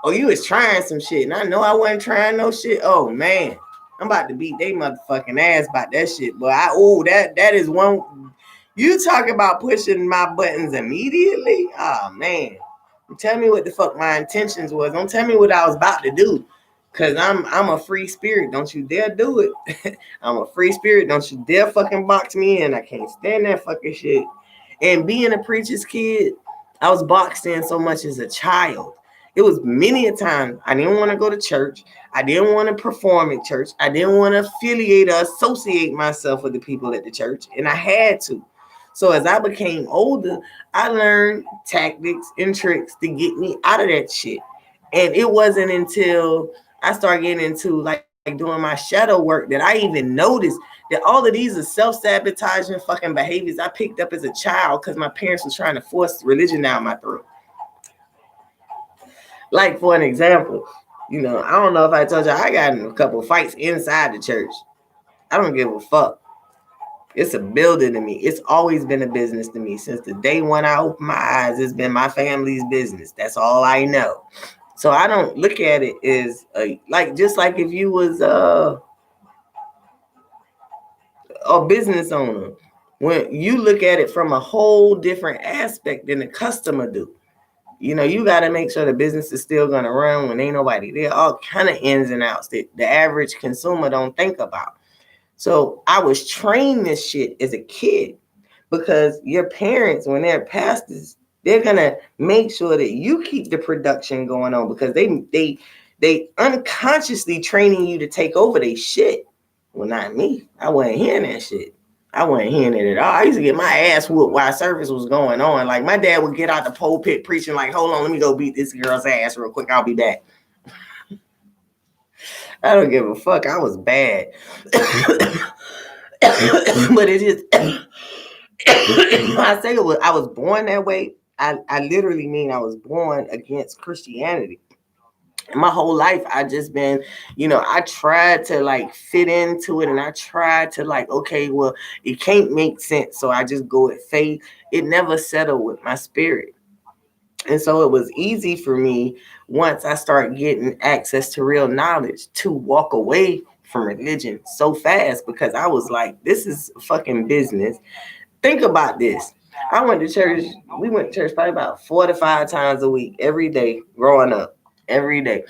oh, you was trying some shit, and I know I wasn't trying no shit. Oh, man. I'm about to beat they motherfucking ass about that shit. But that is one. You talk about pushing my buttons immediately? Oh, man. Tell me what the fuck my intentions was. Don't tell me what I was about to do. Cause I'm a free spirit. Don't you dare do it. I'm a free spirit. Don't you dare fucking box me in. I can't stand that fucking shit. And being a preacher's kid, I was boxed in so much as a child. It was many a time I didn't want to go to church. I didn't want to perform at church. I didn't want to affiliate or associate myself with the people at the church. And I had to. So as I became older, I learned tactics and tricks to get me out of that shit. And it wasn't until I started getting into like doing my shadow work that I even noticed that all of these are self-sabotaging fucking behaviors I picked up as a child because my parents was trying to force religion down my throat. Like, for an example, I don't know if I told you, I got in a couple fights inside the church. I don't give a fuck. It's a building to me. It's always been a business to me. Since the day when I opened my eyes, it's been my family's business. That's all I know. So I don't look at it as just like if you was a business owner, when you look at it from a whole different aspect than the customer do. You got to make sure the business is still going to run when ain't nobody there. All kind of ins and outs that the average consumer don't think about. So I was trained this shit as a kid, because your parents, when they're pastors, they're gonna make sure that you keep the production going on, because they unconsciously training you to take over their shit. Well, not me. I wasn't hearing that shit. I wasn't hearing it at all. I used to get my ass whooped while service was going on. Like, my dad would get out the pulpit preaching like, hold on, let me go beat this girl's ass real quick. I'll be back. I don't give a fuck. I was bad. But it just I say I was born that way. I literally mean I was born against Christianity. My whole life I just been, I tried to like fit into it, and I tried to like, okay, well, it can't make sense, so I just go with faith. It never settled with my spirit. And so it was easy for me, once I started getting access to real knowledge, to walk away from religion so fast, because I was like, this is fucking business. Think about this. I went to church. We went to church probably about 4 to 5 times a week, every day, growing up, every day.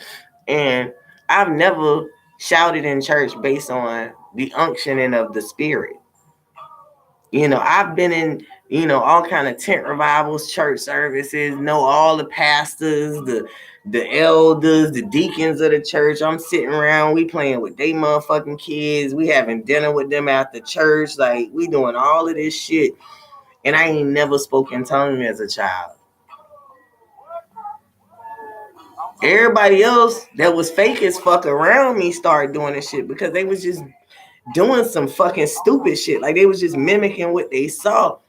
And I've never shouted in church based on the unctioning of the spirit. I've been in, all kind of tent revivals, church services, know all the pastors, the elders, the deacons of the church. I'm sitting around, we playing with they motherfucking kids. We having dinner with them after church. Like, we doing all of this shit. And I ain't never spoken tongue as a child. Everybody else that was fake as fuck around me started doing this shit, because they was just doing some fucking stupid shit. Like, they was just mimicking what they saw.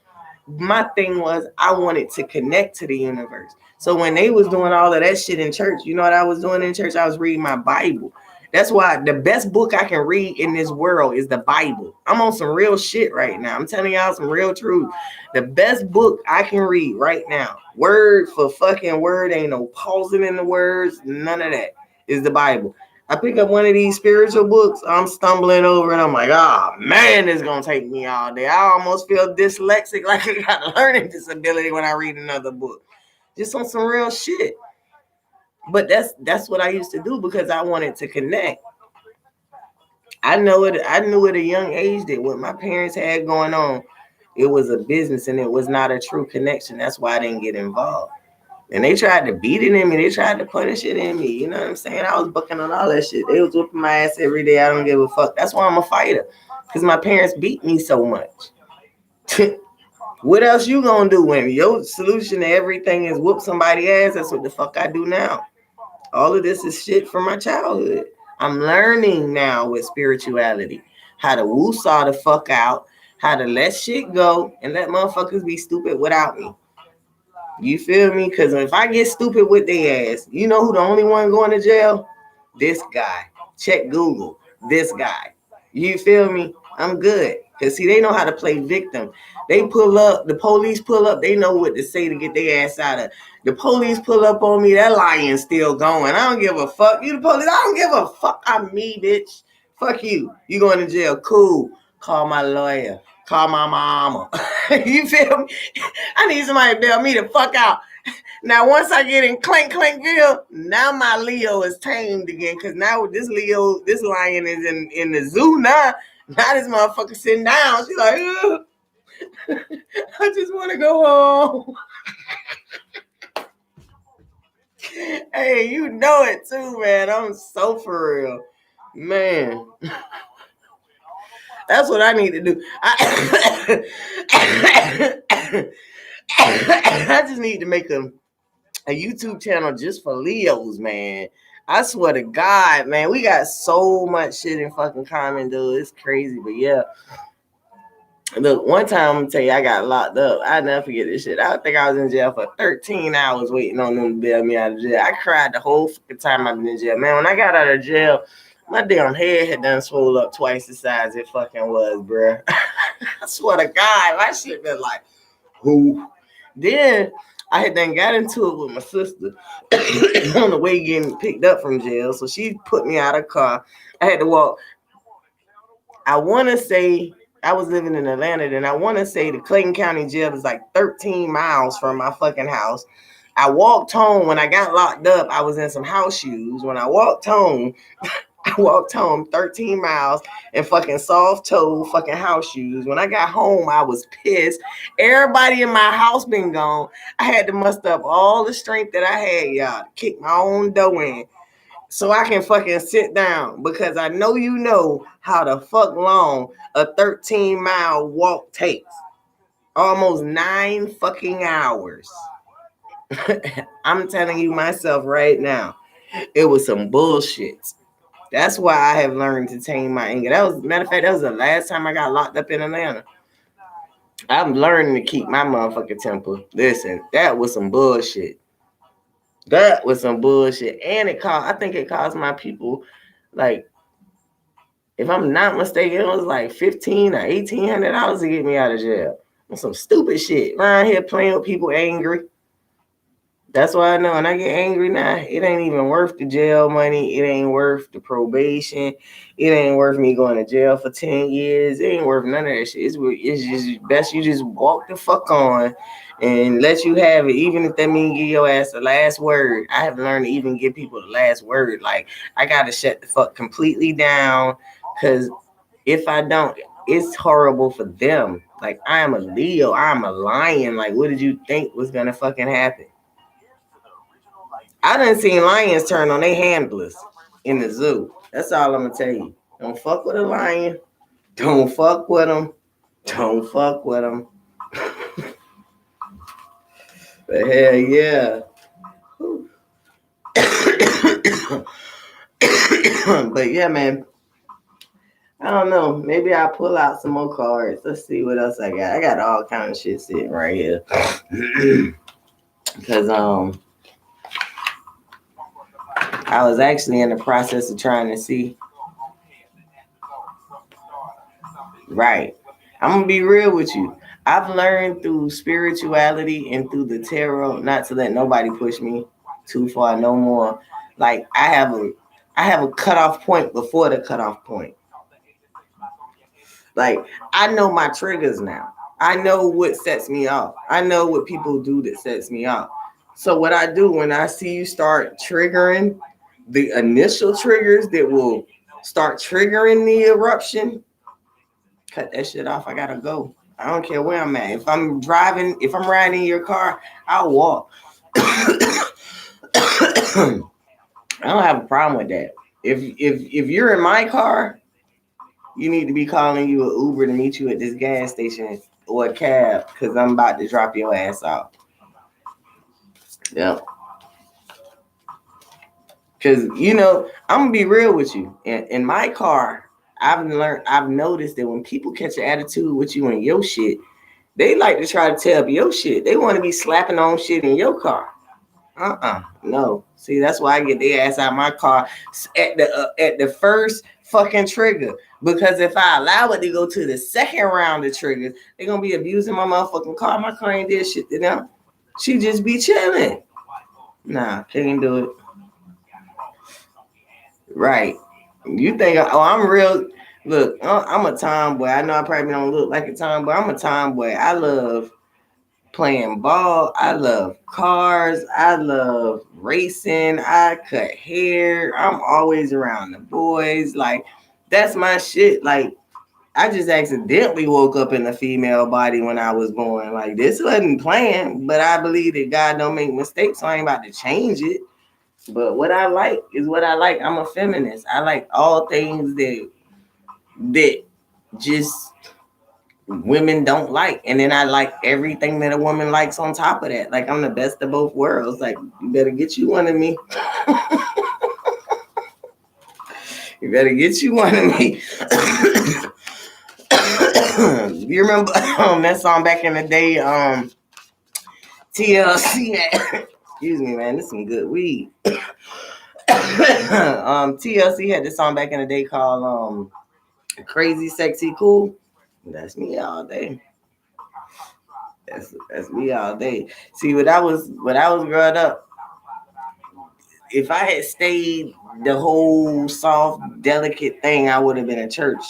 My thing was, I wanted to connect to the universe. So when they was doing all of that shit in church, you know what I was doing in church? I was reading my Bible. That's why the best book I can read in this world is the Bible. I'm on some real shit right now. I'm telling y'all some real truth. The best book I can read right now, word for fucking word, ain't no pausing in the words, none of that, is the Bible. I pick up one of these spiritual books, I'm stumbling over, and I'm like, oh man, it's gonna take me all day. I almost feel dyslexic, like I got a learning disability when I read another book. Just on some real shit. But that's what I used to do because I wanted to connect. I know it. I knew at a young age that what my parents had going on, it was a business and it was not a true connection. That's why I didn't get involved. And they tried to beat it in me. They tried to punish it in me. You know what I'm saying? I was bucking on all that shit. They was whooping my ass every day. I don't give a fuck. That's why I'm a fighter. Because my parents beat me so much. What else you gonna do when your solution to everything is whoop somebody ass? That's what the fuck I do now. All of this is shit from my childhood. I'm learning now with spirituality how to woosah the fuck out, how to let shit go, and let motherfuckers be stupid without me. You feel me? Because if I get stupid with their ass, you know who the only one going to jail? This guy. Check Google. This guy. You feel me? I'm good. Because, see, they know how to play victim. They pull up. The police pull up. They know what to say to get their ass out of. The police pull up on me. That lion's still going. I don't give a fuck. You the police. I don't give a fuck. I'm me, bitch. Fuck you. You going to jail. Cool. Call my lawyer. Call my mama. You feel me? I need somebody to bail me the fuck out. Now, once I get in Clankville, now my Leo is tamed again. Because now this lion is in the zoo now. Now this motherfucker sitting down. She's like, ugh. I just want to go home. Hey, you know it too, man. I'm so for real. Man. That's what I need to do. I just need to make a YouTube channel just for Leos, man. I swear to God, man, we got so much shit in fucking common, dude. It's crazy, but yeah. Look, one time I'm gonna tell you, I got locked up. I never forget this shit. I think I was in jail for 13 hours waiting on them to bail me out of jail. I cried the whole fucking time I've been in jail. Man, when I got out of jail, my damn head had done swole up twice the size it fucking was, bruh. I swear to God, my shit been like, who? Then I had done got into it with my sister on the way getting picked up from jail. So she put me out of car. I had to walk. I want to say I was living in Atlanta, and I want to say the Clayton County jail is like 13 miles from my fucking house. I walked home. When I got locked up, I was in some house shoes. When I walked home 13 miles in fucking soft toe fucking house shoes. When I got home, I was pissed. Everybody in my house been gone. I had to muster up all the strength that I had, y'all, to kick my own dough in so I can fucking sit down, because I know you know how the fuck long a 13-mile walk takes. Almost 9 fucking hours. I'm telling you myself right now, it was some bullshit. That's why I have learned to tame my anger. That was, matter of fact, that was the last time I got locked up in Atlanta. I'm learning to keep my motherfucking temper. Listen, that was some bullshit. That was some bullshit. And I think it cost my people, like, if I'm not mistaken, it was like $1,500 or $1,800 to get me out of jail. On some stupid shit. Around here playing with people angry. That's why I know when I get angry now, it ain't even worth the jail money. It ain't worth the probation. It ain't worth me going to jail for 10 years. It ain't worth none of that shit. It's just best you just walk the fuck on and let you have it, even if that means give your ass the last word. I have learned to even give people the last word. Like, I got to shut the fuck completely down, because if I don't, it's horrible for them. Like, I am a Leo. I'm a lion. Like, what did you think was going to fucking happen? I done seen lions turn on their handlers in the zoo. That's all I'm gonna tell you. Don't fuck with a lion. Don't fuck with them. Don't fuck with them. But hell yeah. But yeah, man. I don't know. Maybe I'll pull out some more cards. Let's see what else I got. I got all kind of shit sitting right here. Because I was actually in the process of trying to see. Right. I'm going to be real with you. I've learned through spirituality and through the tarot not to let nobody push me too far no more. Like, I have a cutoff point before the cutoff point. Like, I know my triggers now. I know what sets me off. I know what people do that sets me off. So what I do when I see you start triggering the initial triggers that will start triggering the eruption, cut that shit off. I gotta go. I don't care where I'm at. If I'm driving, if I'm riding in your car, I'll walk. I don't have a problem with that. If you're in my car, you need to be calling you an Uber to meet you at this gas station or a cab because I'm about to drop your ass off. Yeah. Because, I'm going to be real with you. In my car, I've noticed that when people catch an attitude with you and your shit, they like to try to tell your shit. They want to be slapping on shit in your car. No. See, that's why I get their ass out of my car at the first fucking trigger. Because if I allow it to go to the second round of triggers, they're going to be abusing my motherfucking car. My car ain't did shit to them. She just be chilling. Nah, can't do it. Right. You think, I'm real. Look, I'm a tomboy. I know I probably don't look like a tomboy. I'm a tomboy. I love playing ball. I love cars. I love racing. I cut hair. I'm always around the boys. Like, that's my shit. Like, I just accidentally woke up in a female body when I was born. Like, this wasn't planned, but I believe that God don't make mistakes, so I ain't about to change it. But what I like is what I like. I'm a feminist. I like all things that just women don't like. And then I like everything that a woman likes on top of that. Like, I'm the best of both worlds. Like, you better get you one of me. You better get you one of me. You remember that song back in the day, TLC had, excuse me, man, this is some good weed. TLC had this song back in the day called Crazy Sexy Cool. That's me all day. That's me all day. See, when I was growing up, if I had stayed the whole soft, delicate thing, I would have been a church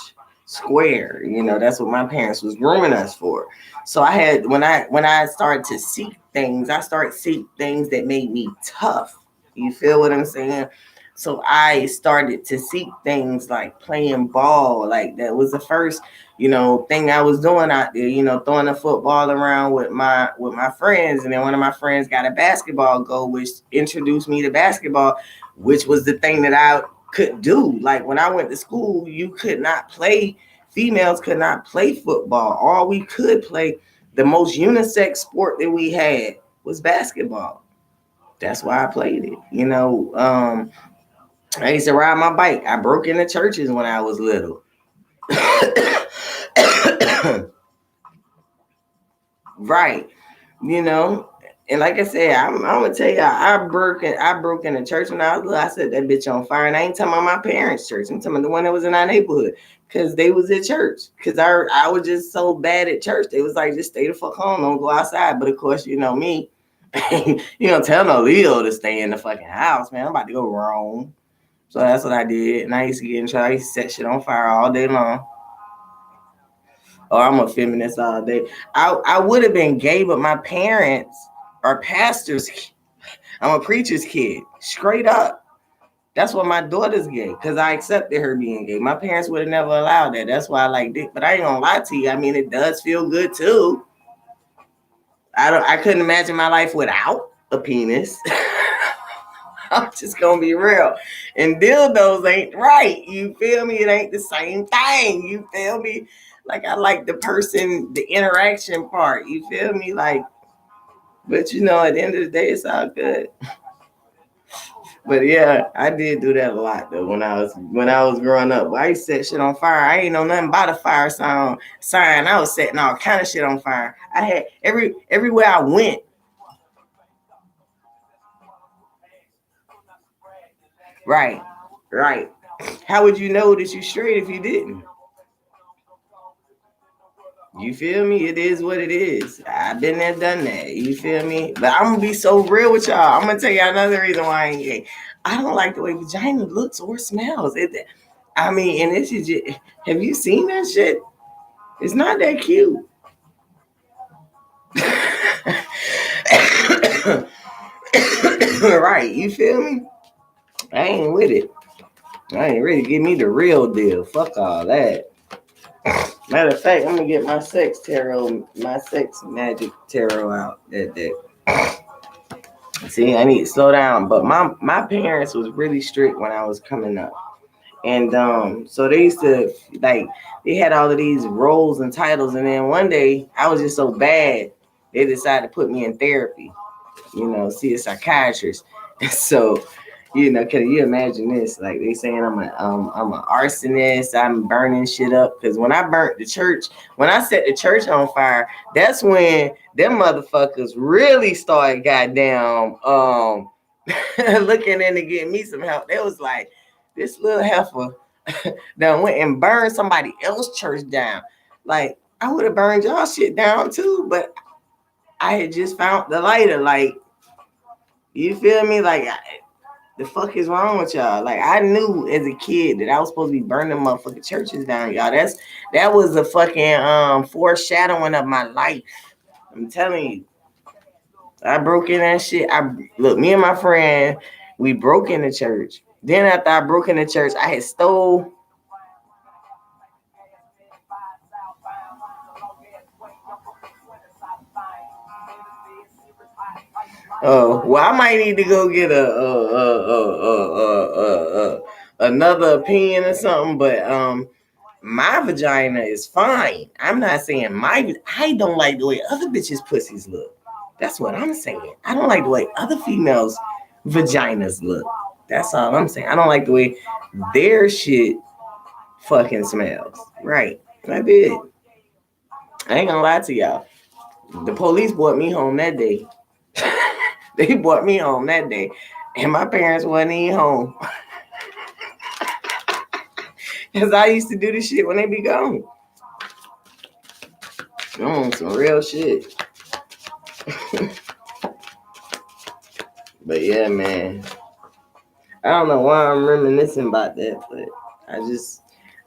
square. That's what my parents was grooming us for. So I had when I started to seek things, I started seek things that made me tough. You feel what I'm saying? So I started to seek things like playing ball. Like, that was the first, thing I was doing out there, throwing a football around with my friends. And then one of my friends got a basketball goal, which introduced me to basketball, which was the thing that I could do. Like, when I went to school, females could not play football. All we could play, the most unisex sport that we had was basketball. That's why I played it. I used to ride my bike. I broke into churches when I was little. Right. And like I said, I'm gonna tell you, I broke in the church when I was little. I set that bitch on fire, and I ain't talking about my parents' church. I'm talking about the one that was in our neighborhood, because they was at church. Because I was just so bad at church. They was like, just stay the fuck home, don't go outside. But of course, me, you don't tell no Leo to stay in the fucking house, man. I'm about to go wrong. So that's what I did, and I used to get in trouble. I used to set shit on fire all day long. Or I'm a feminist all day. I would have been gay, but my parents are pastors. I'm a preacher's kid, straight up. That's why my daughter's gay, because I accepted her being gay. My parents would have never allowed that. That's why I like dick. But I ain't gonna lie to you. I mean, it does feel good too. I couldn't imagine my life without a penis. I'm just gonna be real. And dildos ain't right. You feel me? It ain't the same thing. You feel me? Like, I like the interaction part. You feel me? Like, but at the end of the day, it's all good. But yeah, I did do that a lot though when I was growing up. I used to set shit on fire. I ain't know nothing about a fire sign. I was setting all kind of shit on fire. I had everywhere I went. Right, right. How would you know that you straight if you didn't? You feel me? It is what it is. I've been there, done that. You feel me? But I'm gonna be so real with y'all. I'm gonna tell you another reason why I ain't gay. I don't like the way vagina looks or smells. I mean, and this is just, have you seen that shit? It's not that cute. Right, you feel me? I ain't with it. I ain't ready to give me the real deal. Fuck all that. Matter of fact, I'm gonna get my sex magic tarot out that day. See, I need to slow down. But my parents was really strict when I was coming up. And so they used to like they had all of these roles and titles, and then one day I was just so bad they decided to put me in therapy, see a psychiatrist. And so, can you imagine this? Like they saying I'm an arsonist, I'm burning shit up. Because when I burnt the church, when I set the church on fire, that's when them motherfuckers really started goddamn looking in to get me some help. They was like, this little heifer done went and burned somebody else's church down. Like, I would have burned y'all shit down too, but I had just found the lighter. Like, you feel me? Like, the fuck is wrong with y'all? Like, I knew as a kid that I was supposed to be burning motherfucking churches down, y'all. That was a fucking foreshadowing of my life. I'm telling you. I broke in that shit. Look, me and my friend, we broke in the church. Then after I broke in the church, I had stole. Oh, well, I might need to go get another opinion or something. But my vagina is fine. I'm not saying I don't like the way other bitches' pussies look. That's what I'm saying. I don't like the way other females' vaginas look. That's all I'm saying. I don't like the way their shit fucking smells. Right. I did. I ain't gonna lie to y'all. The police brought me home that day. They brought me home that day. And my parents wasn't even home. Because I used to do this shit when they be gone. Some real shit. But yeah, man. I don't know why I'm reminiscing about that, but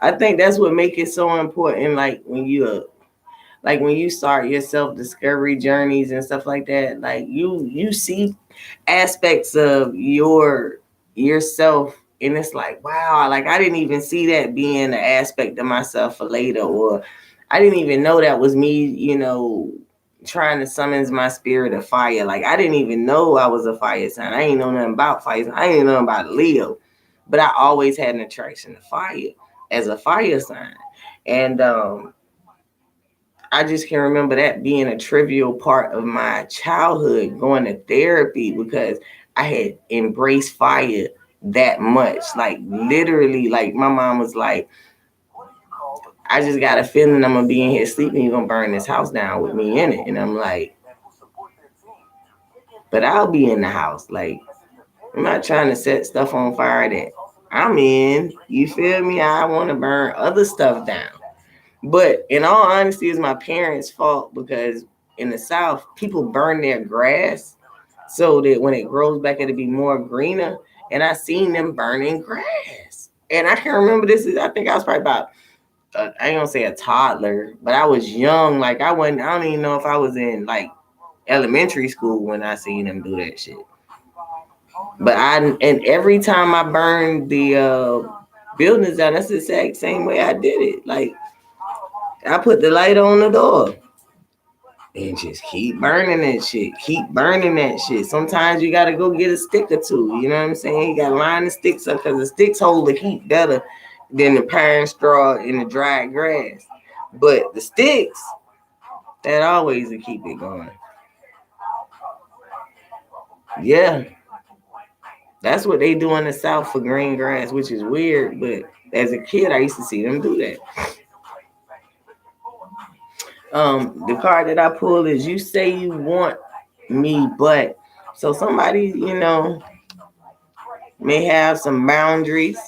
I think that's what makes it so important. Like when you start your self-discovery journeys and stuff like that, like you see aspects of yourself, and it's like, wow, like I didn't even see that being an aspect of myself for later, or I didn't even know that was me, trying to summons my spirit of fire. Like I didn't even know I was a fire sign. I ain't know nothing about fire. I ain't know nothing about Leo, but I always had an attraction to fire as a fire sign. And I just can remember that being a trivial part of my childhood, going to therapy because I had embraced fire that much. Like literally, like my mom was like, I just got a feeling I'm gonna be in here sleeping, you're gonna burn this house down with me in it. And I'm like, but I'll be in the house. Like, I'm not trying to set stuff on fire that I'm in. You feel me? I want to burn other stuff down. But in all honesty, it's my parents' fault because in the South, people burn their grass so that when it grows back, it'll be more greener. And I seen them burning grass. And I can remember I think I was probably about, I ain't gonna say a toddler, but I was young. Like I don't even know if I was in like elementary school when I seen them do that shit. But and every time I burned the buildings down, that's the exact same way I did it. Like I put the light on the door and just keep burning that shit. Keep burning that shit. Sometimes you gotta go get a stick or two. You know what I'm saying? You gotta line the sticks up because the sticks hold the heat better than the pine straw in the dried grass. But the sticks, that always will keep it going. Yeah. That's what they do in the South for green grass, which is weird. But as a kid, I used to see them do that. The card that I pulled is you say you want me, but so somebody, may have some boundaries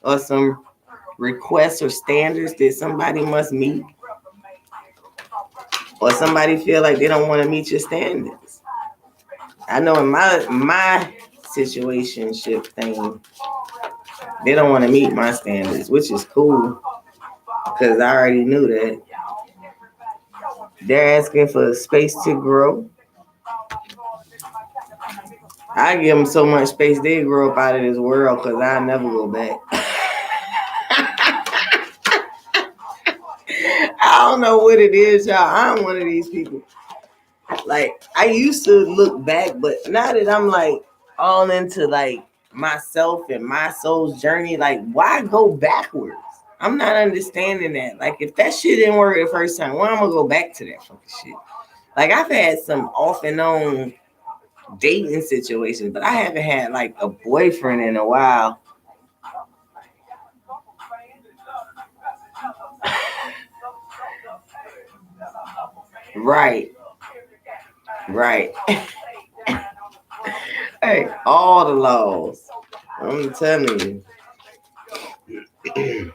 or some requests or standards that somebody must meet, or somebody feel like they don't want to meet your standards. I know in my situationship thing, they don't want to meet my standards, which is cool because I already knew that. They're asking for space to grow. I give them so much space, they grow up out of this world because I never go back. I don't know what it is, y'all. I'm one of these people. Like, I used to look back, but now that I'm like all into like myself and my soul's journey, like, why go backwards? I'm not understanding that. Like, if that shit didn't work the first time, why am I gonna go back to that fucking shit? Like, I've had some off and on dating situations, but I haven't had like a boyfriend in a while. Right. Right. Hey, all the laws. I'm telling you.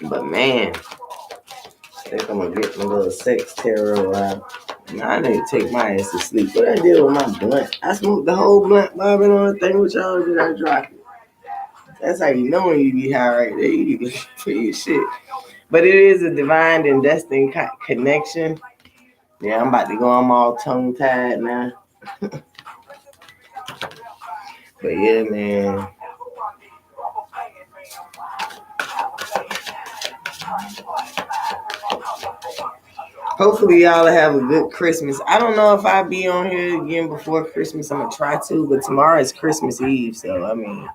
But man, I think I'm gonna get my little sex tarot out. Now I need to take my ass to sleep. What I did with my blunt? I smoked the whole blunt while I've been on the thing with y'all. Did I drop it? That's how you know when you be high right there. You need to for your shit. But it is a divine and destined connection. Yeah, I'm about to go. I'm all tongue tied now. But yeah, man. Hopefully y'all have a good Christmas. I don't know if I'll be on here again before Christmas. I'm gonna try to, but tomorrow is Christmas Eve, so I mean,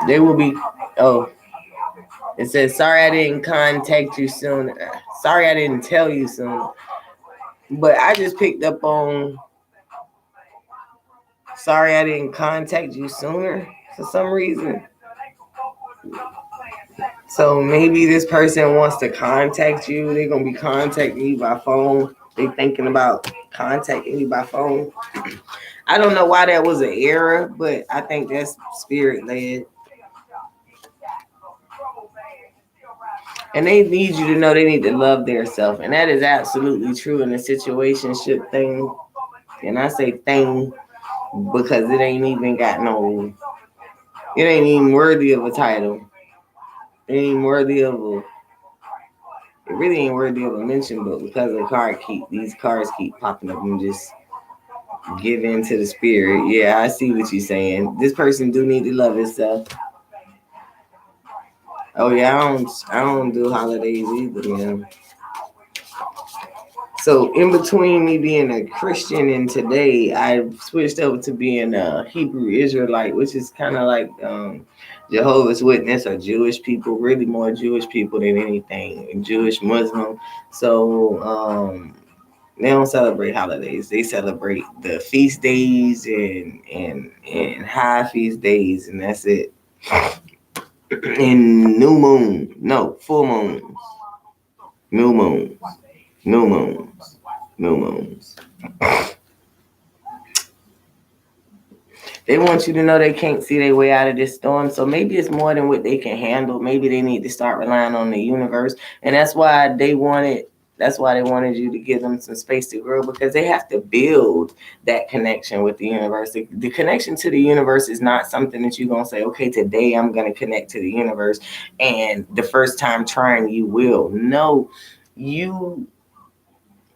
they will be. Oh, it says sorry I didn't contact you soon. Sorry I didn't tell you soon. But I just picked up on sorry I didn't contact you sooner for some reason. So maybe this person wants to contact you. They're gonna be contacting you by phone. They thinking about contacting you by phone. I don't know why that was an error, but I think that's spirit led. And they need you to know they need to love their self. And that is absolutely true in a situationship thing. And I say thing because it ain't even got no, it ain't even worthy of a title. It ain't worthy of a, it really ain't worthy of a mention, but because these cards keep popping up and just give in to the spirit. Yeah, I see what you're saying. This person do need to love himself. Oh yeah, I don't do holidays either, man. So in between me being a Christian and today, I switched over to being a Hebrew Israelite, which is kind of like Jehovah's Witness or Jewish people, really more Jewish people than anything, Jewish Muslim. So they don't celebrate holidays. They celebrate the feast days and high feast days, and that's it. And full moons, new moons, new moons, new moons. They want you to know they can't see their way out of this storm. So maybe it's more than what they can handle. Maybe they need to start relying on the universe. And that's why they wanted you to give them some space to grow, because they have to build that connection with the universe. The connection to the universe is not something that you're going to say, okay, today I'm going to connect to the universe. And the first time trying, you will. No, you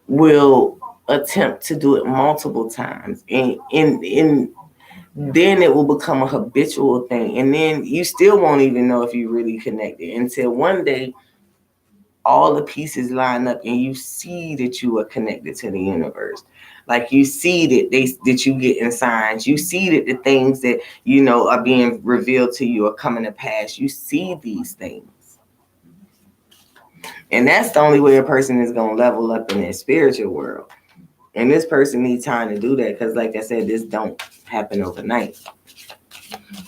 will attempt to do it multiple times. In then it will become a habitual thing. And then you still won't even know if you really connected until one day all the pieces line up and you see that you are connected to the universe. Like you see that you get in signs. You see that the things that you know are being revealed to you are coming to pass. You see these things. And that's the only way a person is going to level up in their spiritual world. And this person needs time to do that because, like I said, this don't happen overnight.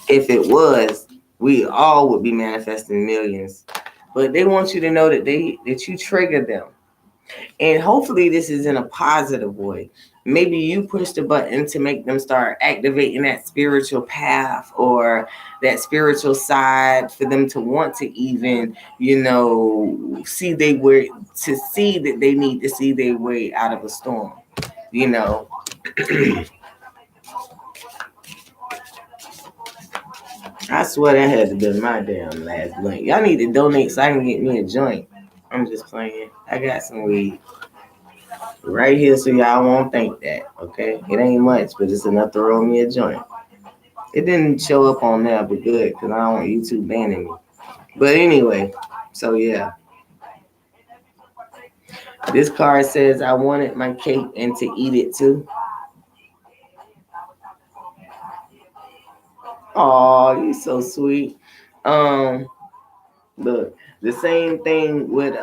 If it was, we all would be manifesting millions. But they want you to know that you trigger them. And hopefully this is in a positive way. Maybe you push the button to make them start activating that spiritual path or that spiritual side for them to want to even, see that they need to see their way out of a storm. I swear that had to be my damn last blunt. Y'all need to donate so I can get me a joint. I'm just playing. I got some weed. Right here, so y'all won't think that, okay? It ain't much, but it's enough to roll me a joint. It didn't show up on there, but good, because I don't want YouTube banning me. But anyway, so yeah. This card says, I wanted my cake and to eat it too. Oh, you're so sweet. Look, the same thing with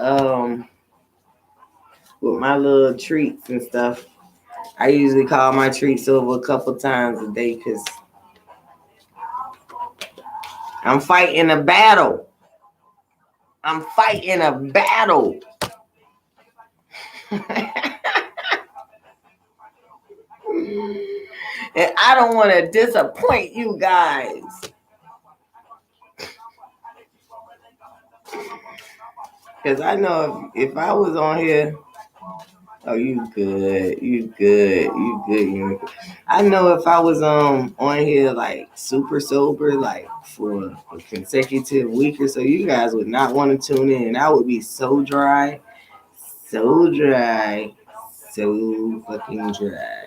my little treats and stuff. I usually call my treats over a couple times a day because I'm fighting a battle. I'm fighting a battle. And I don't want to disappoint you guys. Because I know if I was on here, oh, you good. I know if I was on here like super sober, like for a consecutive week or so, you guys would not want to tune in. I would be so dry, so fucking dry.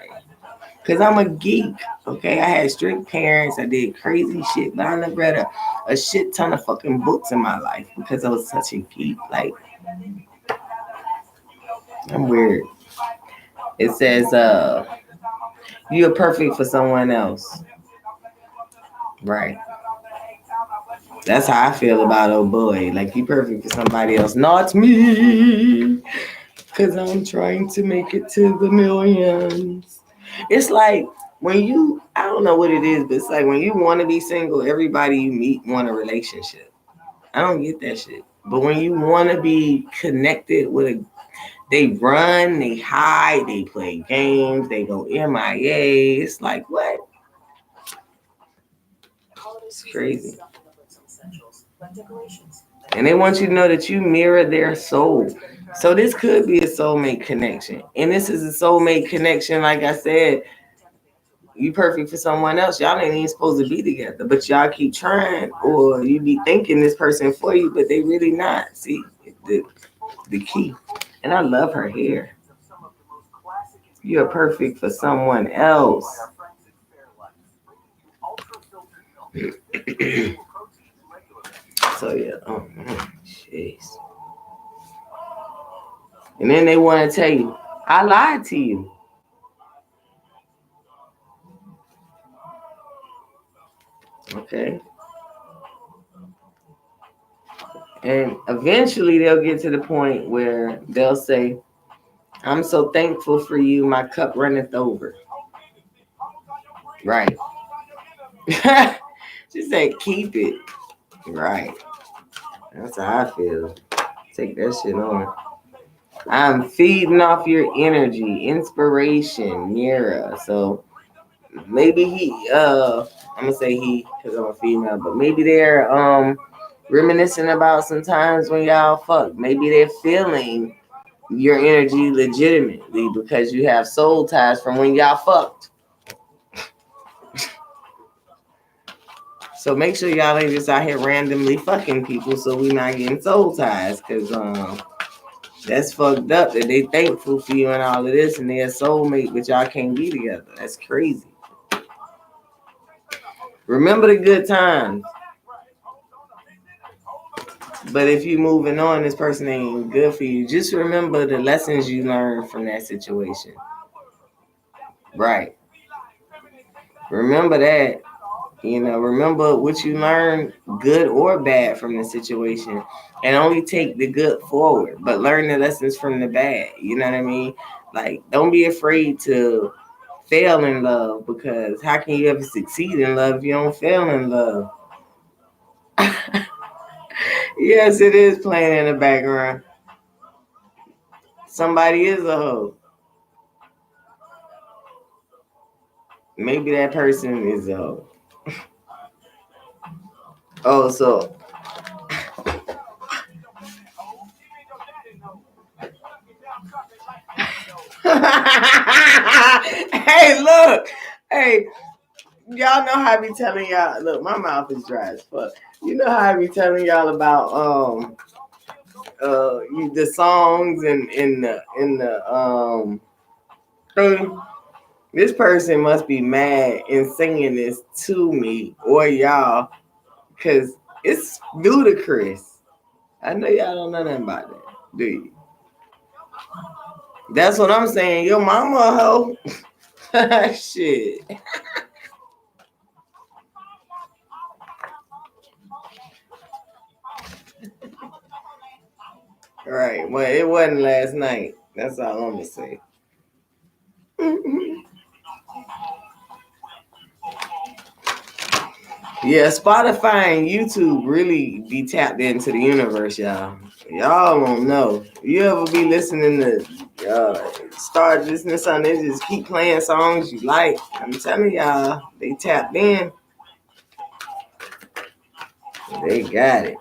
Cause I'm a geek, okay? I had strict parents. I did crazy shit, but I never read a shit ton of fucking books in my life because I was such a geek. Like, I'm weird. It says, you're perfect for someone else. Right. That's how I feel about old boy. Like, you perfect for somebody else, not me. Cause I'm trying to make it to the millions. It's like when you, I don't know what it is, but it's like when you want to be single, everybody you meet want a relationship. I don't get that shit. But when you want to be connected with they run, they hide, they play games, they go MIA. It's like, what? It's crazy. And they want you to know that you mirror their soul. So this could be a soulmate connection. And this is a soulmate connection, like I said, you perfect for someone else. Y'all ain't even supposed to be together, but y'all keep trying, or you be thinking this person for you, but they really not. See, the key. And I love her hair. You're perfect for someone else. So yeah, oh jeez. And then they want to tell you, I lied to you. Okay. And eventually they'll get to the point where they'll say, I'm so thankful for you, my cup runneth over. Right. She said, keep it. Right. That's how I feel. Take that shit on. I'm feeding off your energy, inspiration, Mira. So maybe I'm gonna say he because I'm a female, but maybe they're reminiscing about some times when y'all fuck. Maybe they're feeling your energy legitimately because you have soul ties from when y'all fucked. So make sure y'all ain't just out here randomly fucking people so we not getting soul ties, because that's fucked up that they thankful for you and all of this and they're a soulmate, but y'all can't be together. That's crazy. Remember the good times. But if you moving on, this person ain't good for you. Just remember the lessons you learned from that situation. Right. Remember that. Remember what you learned, good or bad, from the situation, and only take the good forward, but learn the lessons from the bad. You know what I mean? Like, don't be afraid to fail in love, because how can you ever succeed in love if you don't fail in love? Yes, it is playing in the background. Somebody is a hoe. Maybe that person is a hoe. Oh, so hey, look, hey, y'all know how I be telling y'all. Look, my mouth is dry as fuck. You know how I be telling y'all about the songs and in the thing. This person must be mad and singing this to me or y'all, cause it's ludicrous. I know y'all don't know nothing about that, do you? That's what I'm saying. Your mama a hoe. Shit. Right. Well, it wasn't last night. That's all I'm gonna say. Yeah, Spotify and YouTube really be tapped into the universe, y'all. Y'all don't know. You ever be listening to start listening to something, they just keep playing songs you like. I'm telling y'all, they tapped in. They got it.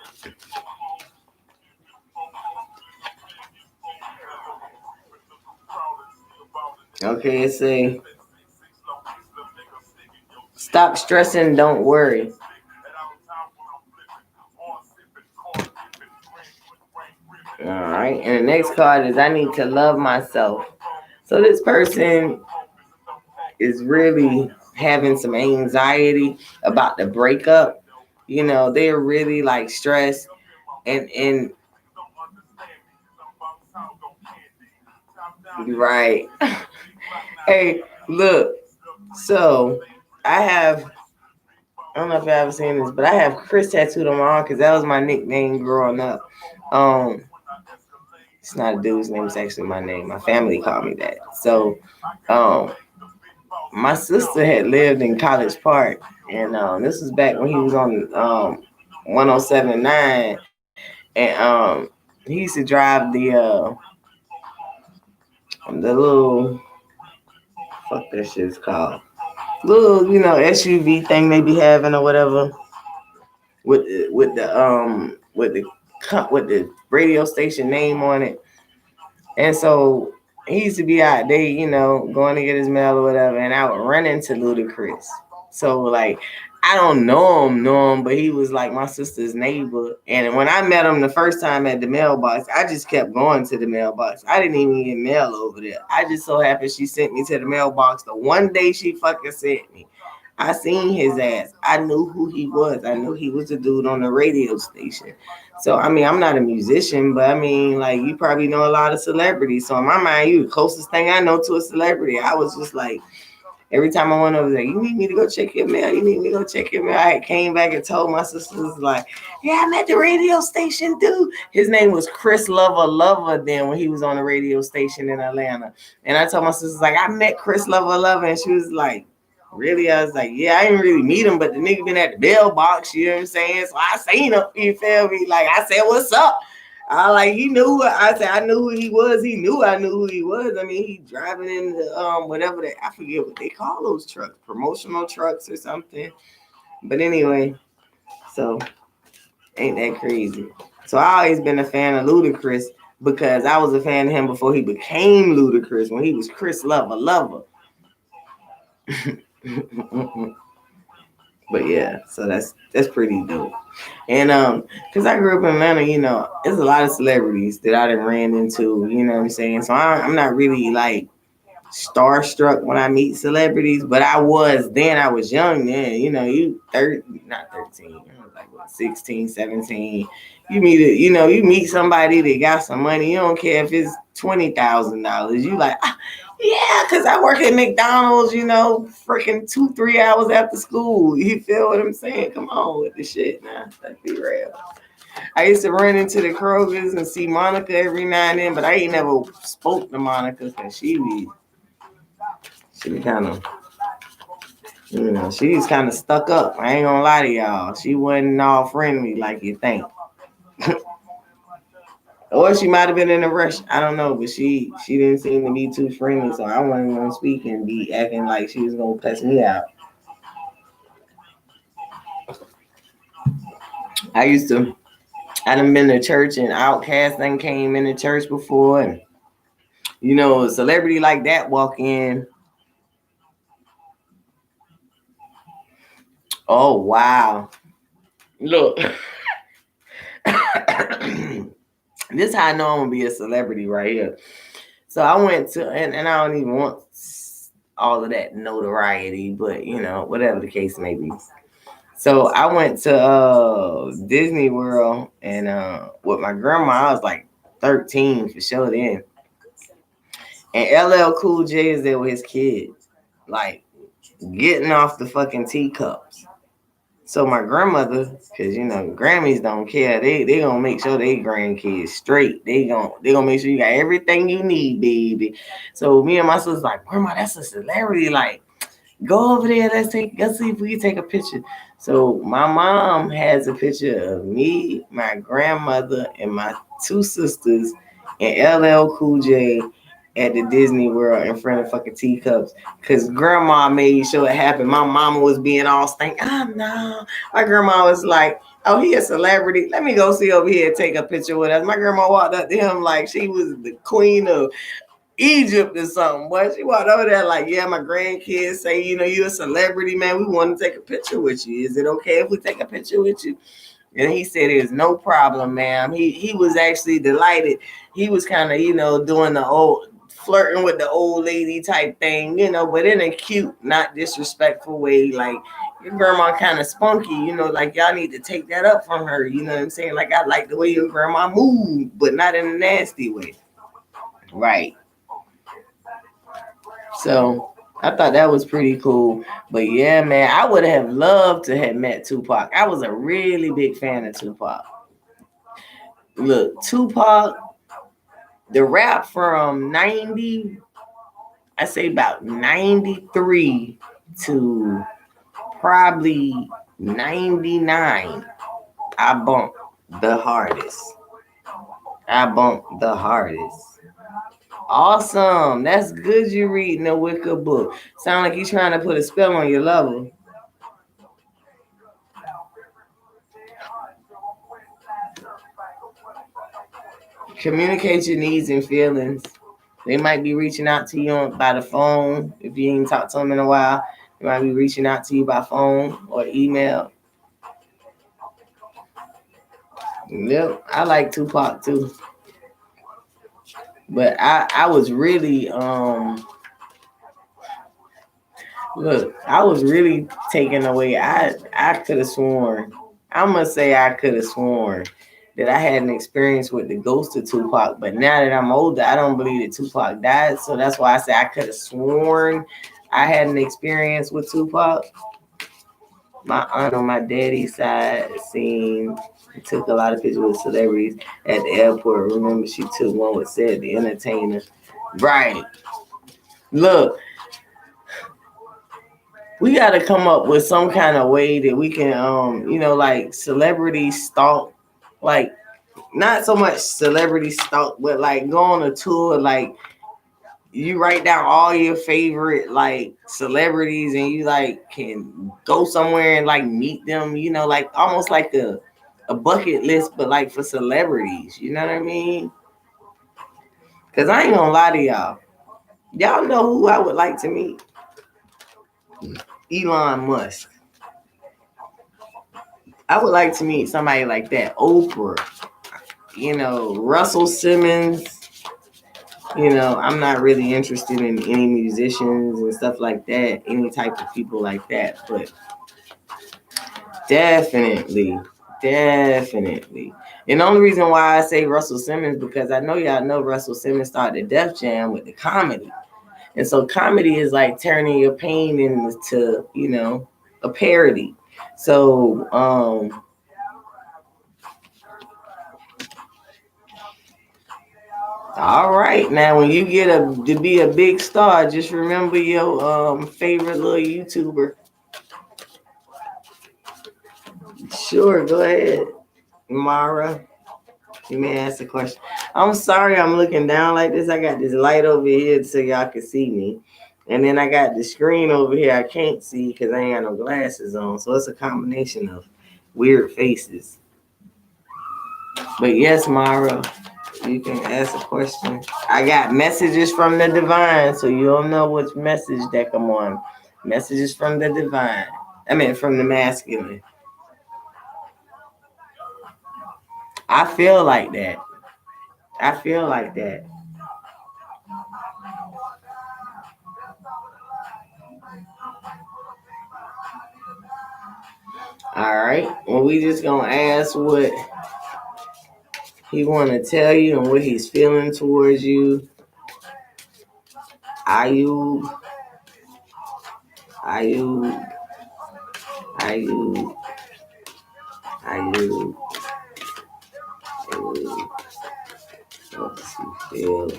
Okay, it say stop stressing, don't worry. All right, and the next card is I need to love myself. So this person is really having some anxiety about the breakup. You know, they're really like stressed and right. Hey, look. So I have I don't know if you ever seen this, but I have Chris tattooed on my arm because that was my nickname growing up. Um, it's not a dude's name; it's actually my name. My family called me that. So, um, my sister had lived in College Park, and this was back when he was on 107.9, and he used to drive the little fuck that shit's called little SUV thing they be having or whatever with the radio station name on it. And so he used to be out there, going to get his mail or whatever, and I would run into Ludacris. So like I don't know him, but he was like my sister's neighbor. And when I met him the first time at the mailbox, I just kept going to the mailbox. I didn't even get mail over there. I just so happened she sent me to the mailbox the one day she fucking sent me. I seen his ass. I knew who he was. I knew he was a dude on the radio station. So I mean, I'm not a musician, but I mean, like you probably know a lot of celebrities. So in my mind, you the closest thing I know to a celebrity. I was just like, every time I went over there, you need me to go check your mail. You need me to go check your mail. I came back and told my sisters like, yeah, I'm at the radio station, dude. His name was Chris Lover then when he was on the radio station in Atlanta. And I told my sisters like, I met Chris Lover, and she was like, really? I was like, yeah, I didn't really meet him, but the nigga been at the mailbox, you know what I'm saying? So I seen him, you feel me? Like I said, what's up? I like he knew what I said. I knew who he was. He knew I knew who he was. I mean, he driving in the whatever that I forget what they call those trucks, promotional trucks or something. But anyway, so ain't that crazy? So I always been a fan of Ludacris because I was a fan of him before he became Ludacris when he was Chris Lover. But yeah, so that's pretty dope. And because I grew up in Atlanta, there's a lot of celebrities that I done ran into, you know what I'm saying? So I'm not really like starstruck when I meet celebrities, but I was then. I was young then, not 13, I was like what, 16, 17. You meet somebody that got some money, you don't care if it's $20,000. You like, yeah, because I work at McDonald's, freaking 2-3 hours after school. You feel what I'm saying? Come on with the shit now. Let's be real. I used to run into the Krogers and see Monica every now and then, but I ain't never spoke to Monica because she kind of, she's kind of stuck up. I ain't gonna lie to y'all. She wasn't all friendly like you think. Or she might have been in a rush. I don't know, but she didn't seem to be too friendly, so I wasn't gonna speak and be acting like she was gonna cuss me out. I used to, I done been to church and Outcast thing came into church before, and a celebrity like that walk in. Oh wow! Look, This is how I know I'm gonna be a celebrity right here. So I went to, and I don't even want all of that notoriety, but you know, whatever the case may be. So I went to Disney World and with my grandma. I was like 13 for sure then. And LL Cool J is there with his kids, like getting off the fucking teacups. So my grandmother, cause you know Grammys don't care. They gonna make sure they grandkids straight. They gonna make sure you got everything you need, baby. So me and my sister's like, Grandma, that's a celebrity. Like, go over there. Let's see if we can take a picture. So my mom has a picture of me, my grandmother, and my two sisters, and LL Cool J at the Disney World in front of fucking teacups. Cause grandma made sure it happened. My mama was being all stank. No. My grandma was like, oh, he a celebrity. Let me go see over here and take a picture with us. My grandma walked up to him like she was the queen of Egypt or something. But she walked over there like, yeah, my grandkids say, you know, you're a celebrity, man. We want to take a picture with you. Is it okay if we take a picture with you? And he said, "It's no problem, ma'am." He was actually delighted. He was kind of, you know, doing the old flirting with the old lady type thing, you know, but in a cute, not disrespectful way. Like, your grandma kind of spunky, you know, like y'all need to take that up from her. You know what I'm saying? Like, I like the way your grandma moved, but not in a nasty way. Right. So I thought that was pretty cool. But yeah, man, I would have loved to have met Tupac. I was a really big fan of Tupac. Look, Tupac, the rap from 90, I say about 93 to probably 99, I bumped the hardest. I bumped the hardest. Awesome. That's good you reading a Wicca book. Sound like you trying to put a spell on your lover. Communicate your needs and feelings. They might be reaching out to you by the phone. If you ain't talked to them in a while, they might be reaching out to you by phone or email. Yep, I like Tupac too. But I was really look, I was really taken away. I could have sworn. I must say I could have sworn that I had an experience with the ghost of Tupac. But now that I'm older, I don't believe that Tupac died. So that's why I say I could have sworn I had an experience with Tupac. My aunt on my daddy's side took a lot of pictures with celebrities at the airport. Remember, she took one with Said the Entertainer. Right. Look, we got to come up with some kind of way that we can, you know, like celebrity stalk, like not so much celebrity stalk, but like go on a tour, like you write down all your favorite like celebrities and you like can go somewhere and like meet them, you know, like almost like a bucket list, but like for celebrities, you know what I mean? Cause I ain't gonna lie to y'all. Y'all know who I would like to meet? Elon Musk. I would like to meet somebody like that. Oprah, you know, Russell Simmons. You know, I'm not really interested in any musicians and stuff like that, any type of people like that, but definitely, definitely. And the only reason why I say Russell Simmons because I know y'all know Russell Simmons started Def Jam with the comedy. And so comedy is like turning your pain into, you know, a parody. So, all right, now when you get to be a big star, just remember your favorite little YouTuber. Sure, go ahead, Mara. You may ask a question. I'm sorry I'm looking down like this. I got this light over here so y'all can see me. And then I got the screen over here I can't see because I ain't got no glasses on. So it's a combination of weird faces. But yes, Mara, you can ask a question. I got messages from the divine, so you'll know which message that come on. Messages from the divine. I mean, from the masculine. I feel like that. I feel like that. All right. Well, we just gonna ask what he want to tell you and what he's feeling towards you. Ayub, Ayub, Ayub, Ayub, Ayub. What does he feel?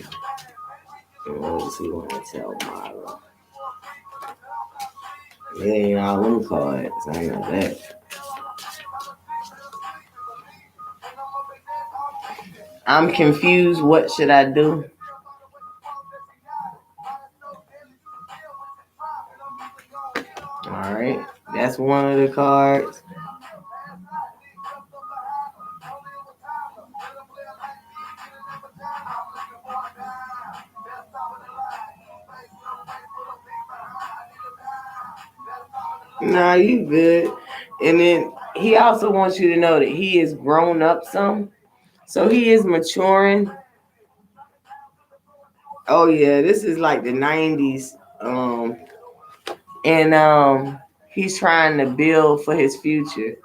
And what does he want to tell Mara? It ain't all them cards. I know that. I'm confused. What should I do? All right. That's one of the cards. Nah, you good. And then he also wants you to know that he is grown up some. So he is maturing. Oh yeah, this is like the 90s. And he's trying to build for his future.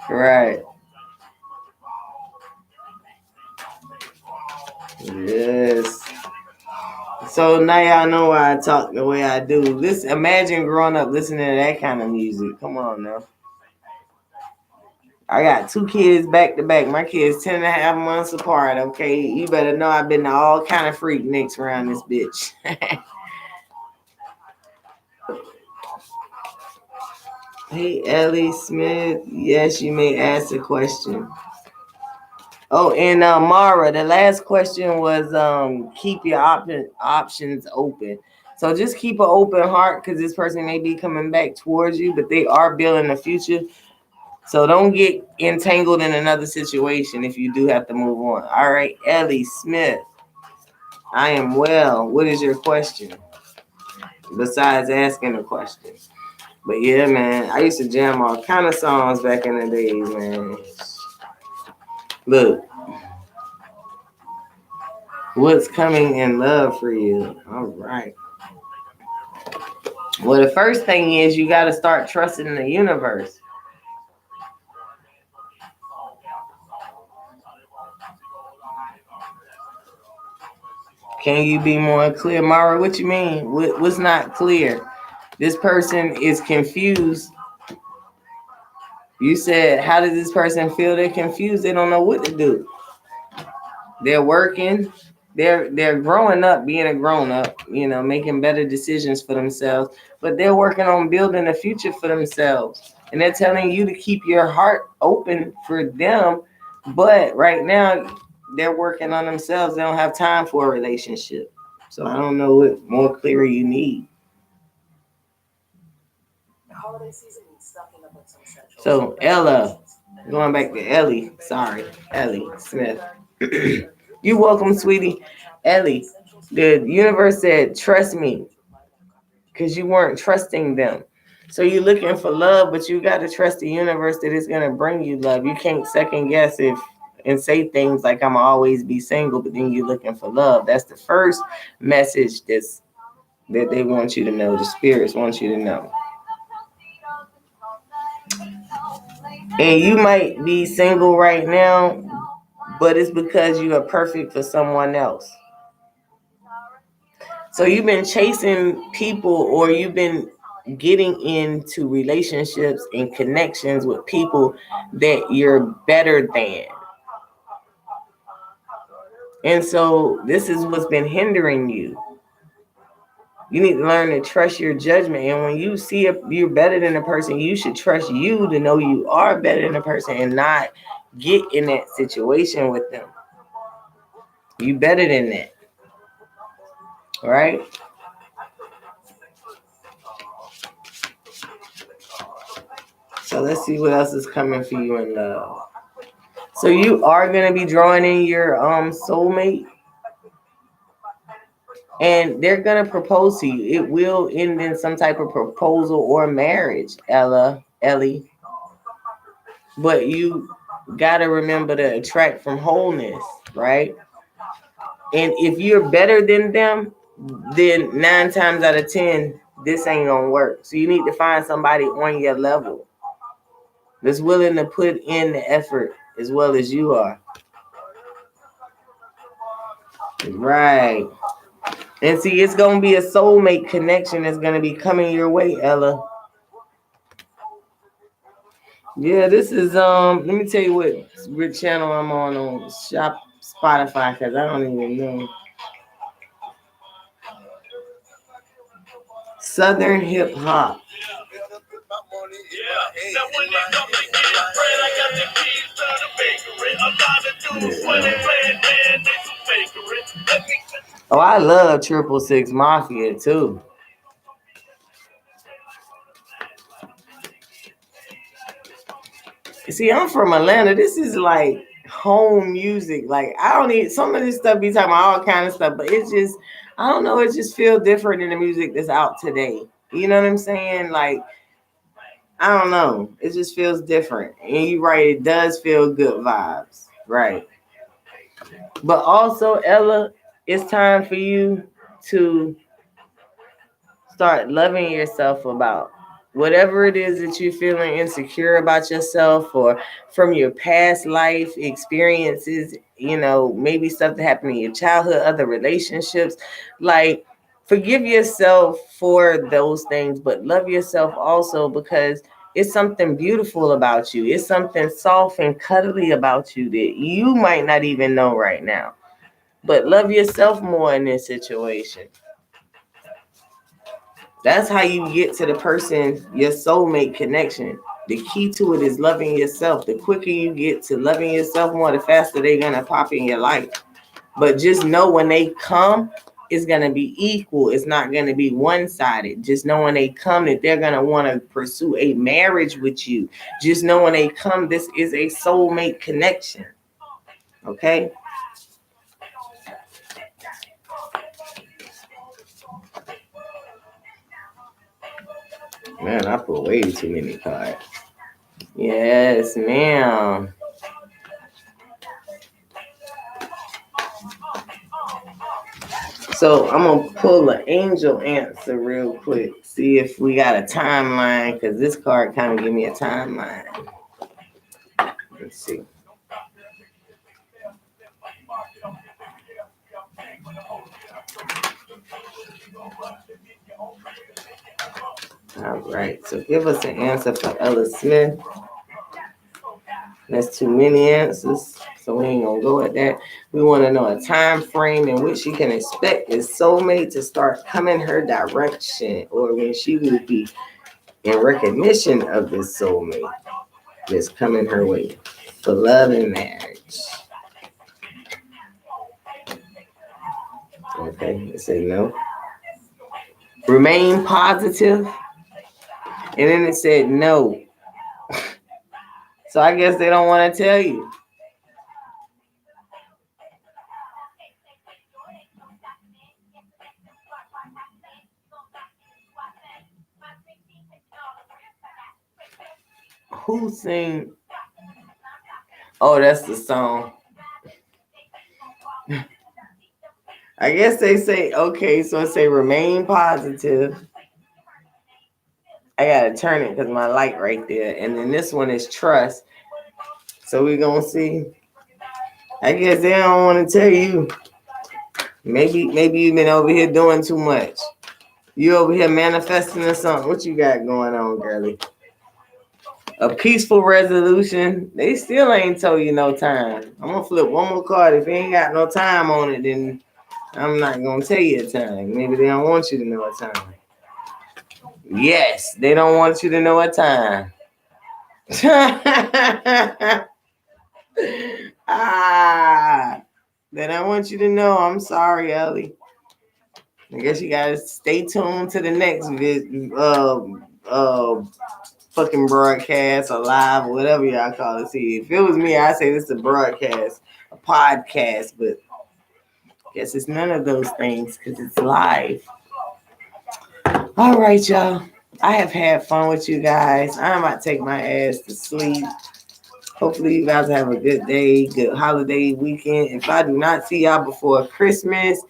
Right. Yes. So now y'all know why I talk the way I do. Listen, imagine growing up listening to that kind of music. Come on now. I got 2 kids back to back. My kids 10.5 months apart. Okay, you better know I've been to all kind of freak nicks around this bitch. Hey, Ellie Smith. Yes, you may ask a question. Oh, and Mara, the last question was keep your options open. So just keep an open heart because this person may be coming back towards you, but they are building a future. So don't get entangled in another situation if you do have to move on. All right, Ellie Smith. I am well. What is your question? Besides asking a question. But yeah, man, I used to jam all kind of songs back in the days, man. Look, what's coming in love for you? All right. Well, the first thing is you got to start trusting the universe. Can you be more clear, Mara? What you mean? What's not clear? This person is confused. You said, how does this person feel? They're confused. They don't know what to do. They're working. They're growing up, being a grown up, making better decisions for themselves. But they're working on building a future for themselves. And they're telling you to keep your heart open for them. But right now, they're working on themselves. They don't have time for a relationship. So I don't know what more clear you need. So Ella, going back to Ellie. Sorry, Ellie Smith. You're welcome, sweetie. Ellie, the universe said, trust me, because you weren't trusting them. So you're looking for love, but you got to trust the universe that it's going to bring you love. You can't second guess and say things like I'm always be single, but then you're looking for love. That's the first message that they want you to know. The spirits want you to know. And you might be single right now, but it's because you are perfect for someone else. So you've been chasing people, or you've been getting into relationships and connections with people that you're better than. And so this is what's been hindering you. You need to learn to trust your judgment. And when you see you're better than a person, you should trust you to know you are better than a person and not get in that situation with them. You better than that. All right? So let's see what else is coming for you in love. So you are going to be drawing in your soulmate. And they're going to propose to you. It will end in some type of proposal or marriage, Ella. Ellie. But you got to remember to attract from wholeness, right? And if you're better than them, then 9 times out of 10, this ain't gonna work. So you need to find somebody on your level that's willing to put in the effort as well as you are. Right. And see, it's gonna be a soulmate connection that's gonna be coming your way, Ella. Yeah, this is let me tell you what channel I'm on Shop Spotify, because I don't even know. Southern hip hop. Oh, I love 666 Mafia too. See, I'm from Atlanta. This is like home music. Like, I don't need some of this stuff be talking about all kind of stuff, but it's just, I don't know, it just feels different than the music that's out today. You know what I'm saying? Like, I don't know. It just feels different. And you're right, it does feel good vibes. Right. But also, Ella, it's time for you to start loving yourself about whatever it is that you're feeling insecure about yourself, or from your past life experiences, maybe stuff that happened in your childhood, other relationships. Like, forgive yourself for those things, but love yourself also, because it's something beautiful about you. It's something soft and cuddly about you that you might not even know right now. But love yourself more in this situation. That's how you get to the person, your soulmate connection. The key to it is loving yourself. The quicker you get to loving yourself more, the faster they're going to pop in your life. But just know when they come, it's going to be equal. It's not going to be one-sided. Just know when they come that they're going to want to pursue a marriage with you. Just know when they come, this is a soulmate connection. Okay? Man, I put way too many cards. Yes, ma'am. So I'm gonna pull an angel answer real quick. See if we got a timeline, because this card kind of give me a timeline. Let's see. All right. So give us an answer for Ella Smith. That's too many answers, so we ain't gonna go at that. We want to know a time frame in which she can expect this soulmate to start coming her direction, or when she will be in recognition of this soulmate that's coming her way for love and marriage. Okay, it said no. Remain positive. And then it said no. So I guess they don't want to tell you. Who sing? Oh, that's the song. I guess they say, okay, so it say remain positive. I gotta turn it because my light right there. And then this one is trust. So we're gonna see. I guess they don't want to tell you. Maybe you've been over here doing too much. You over here manifesting or something. What you got going on, girlie? A peaceful resolution. They still ain't told you no time. I'm gonna flip one more card. If it ain't got no time on it, then I'm not gonna tell you a time. Maybe they don't want you to know a time. Yes, they don't want you to know a time. They don't want you to know. I'm sorry, Ellie. I guess you gotta stay tuned to the next fucking broadcast or live or whatever y'all call it. See, if it was me, I'd say this is a broadcast, a podcast, but I guess it's none of those things because it's live. All right, y'all. I have had fun with you guys. I'm about to take my ass to sleep. Hopefully you guys have a good day, good holiday weekend. If I do not see y'all before Christmas,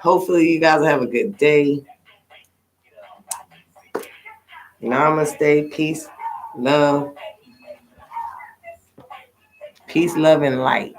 hopefully you guys have a good day. Namaste, peace, love, peace, love, and light.